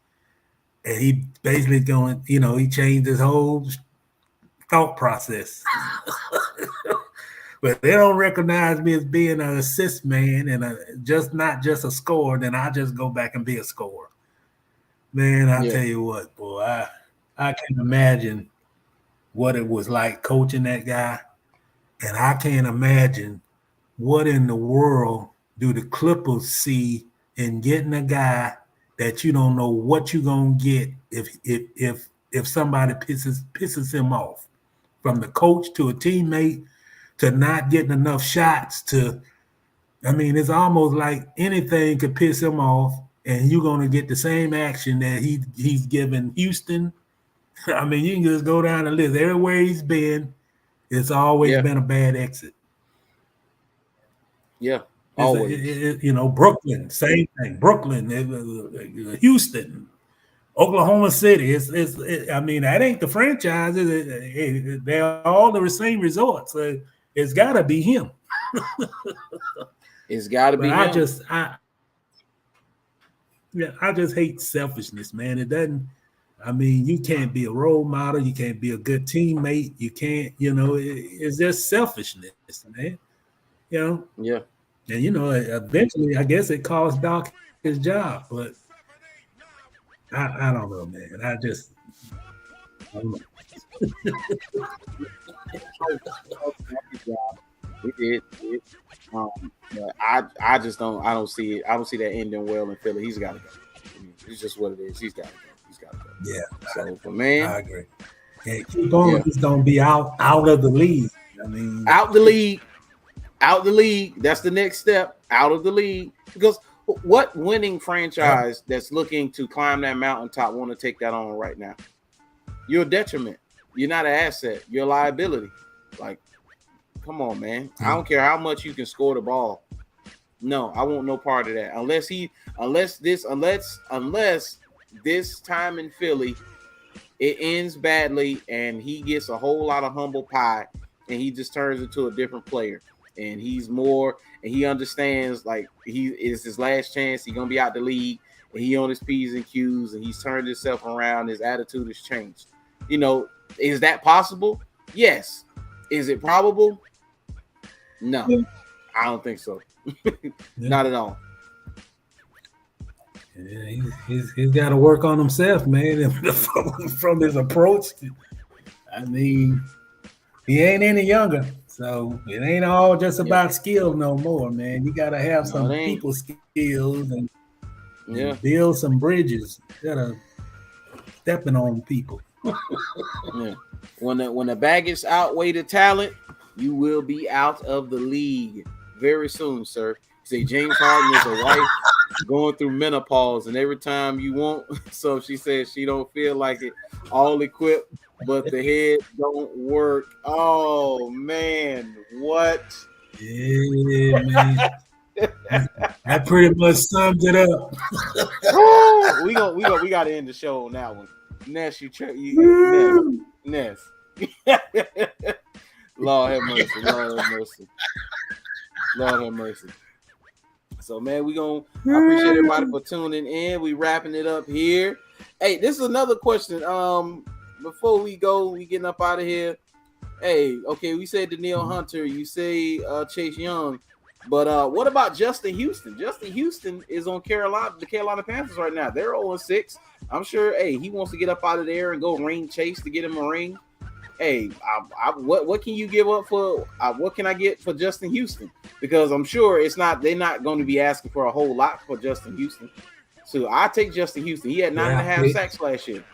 And he basically going, he changed his whole thought process. But they don't recognize me as being an assist man and not just a scorer, then I just go back and be a scorer. Man, I tell you what, boy, I can imagine what it was like coaching that guy. And I can't imagine what in the world do the Clippers see in getting a guy that you don't know what you're gonna get if somebody pisses him off, from the coach to a teammate to not getting enough shots to. I mean, it's almost like anything could piss him off, and you're gonna get the same action that he's given Houston. I mean, you can just go down the list. Everywhere he's been, it's always been a bad exit. Yeah, always. Brooklyn, same thing. Brooklyn, Houston, Oklahoma City. I mean, that ain't the franchise. They're all the same resorts. So it's got to be him. It's got to be him. I just hate selfishness, man. It doesn't. I mean, you can't be a role model. You can't be a good teammate. You can't. It's just selfishness, man. Yeah. And eventually, I guess it cost Doc his job, but I don't know, man. I don't know. We did. But I just don't. I don't see it. I don't see that ending well in Philly. He's got to go. I mean, it's just what it is. He's got to go. Yeah. So, but man, I agree. Yeah, keep going. He's gonna be out of the league. I mean, out the league. That's the next step. Out of the league. Because what winning franchise that's looking to climb that mountaintop want to take that on right now? You're a detriment. You're not an asset. You're a liability. Like, come on, man. I don't care how much you can score the ball. No, I want no part of that. Unless this time in Philly, it ends badly and he gets a whole lot of humble pie and he just turns into a different player. And he understands, like, he is his last chance. He's gonna be out the league, and he on his P's and Q's, and he's turned himself around. His attitude has changed. Is that possible? Yes. Is it probable? No, I don't think so. Not at all. Yeah, he's got to work on himself, man. From his approach, I mean, he ain't any younger. So it ain't all just about skill no more, man. You got to have some people skills and build some bridges. You got to stepping on people. When the baggage outweigh the talent, you will be out of the league very soon, sir. Say James Harden is a wife going through menopause, and every time you want, so she says she don't feel like it, all equipped, but the head don't work. Oh man, what? Yeah, man. That pretty much sums it up. we got to end the show on that one. Ness, Ness. Lord have mercy. So, man, I appreciate everybody for tuning in. We wrapping it up here. Hey, this is another question. Before we go, we getting up out of here. Hey, okay, we said Danielle Hunter. You say Chase Young. But what about Justin Houston? Justin Houston is on the Carolina Panthers right now. They're 0-6. I'm sure, hey, he wants to get up out of there and go ring Chase to get him a ring. Hey, what can you give up for? What can I get for Justin Houston? Because I'm sure they're not going to be asking for a whole lot for Justin Houston. So I take Justin Houston. He had 9.5 sacks last year.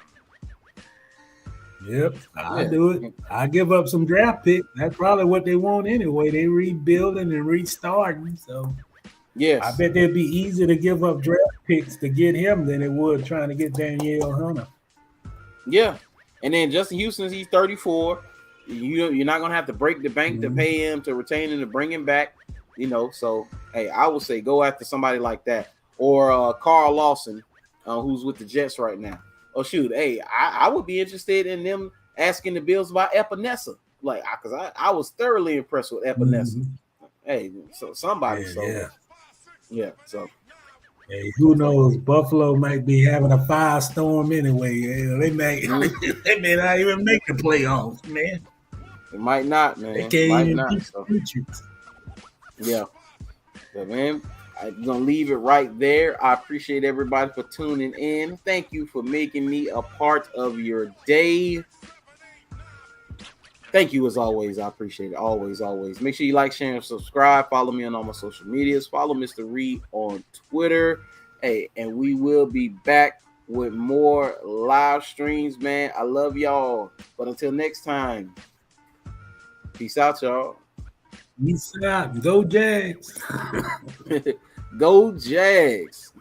Yep, I Yeah. do it. I give up some draft picks. That's probably what they want anyway. They rebuilding and restarting. So I Yes. bet it'd be easier to give up draft picks to get him than it would trying to get Danielle Hunter. Yeah. And then Justin Houston, he's 34. You're not gonna have to break the bank to pay him, to retain him, to bring him back. So hey, I would say go after somebody like that, or Carl Lawson, who's with the Jets right now. Oh shoot, hey, I would be interested in them asking the Bills about Epinesa, like because I was thoroughly impressed with Epinesa. Hey, so somebody, yeah. So Hey, who knows? Buffalo might be having a firestorm anyway. They may they may not even make the playoffs, man. it might not, They man. can't Might even not. beat So the Patriots. yeah. But man, I'm gonna leave it right there. I appreciate everybody for tuning in. Thank you for making me a part of your day. Thank you as always. I appreciate it. Always, always. Make sure you like, share, and subscribe. Follow me on all my social medias. Follow Mr. Reed on Twitter. Hey, and we will be back with more live streams, man. I love y'all. But until next time, peace out, y'all. Peace out. Go Jags. Go Jags.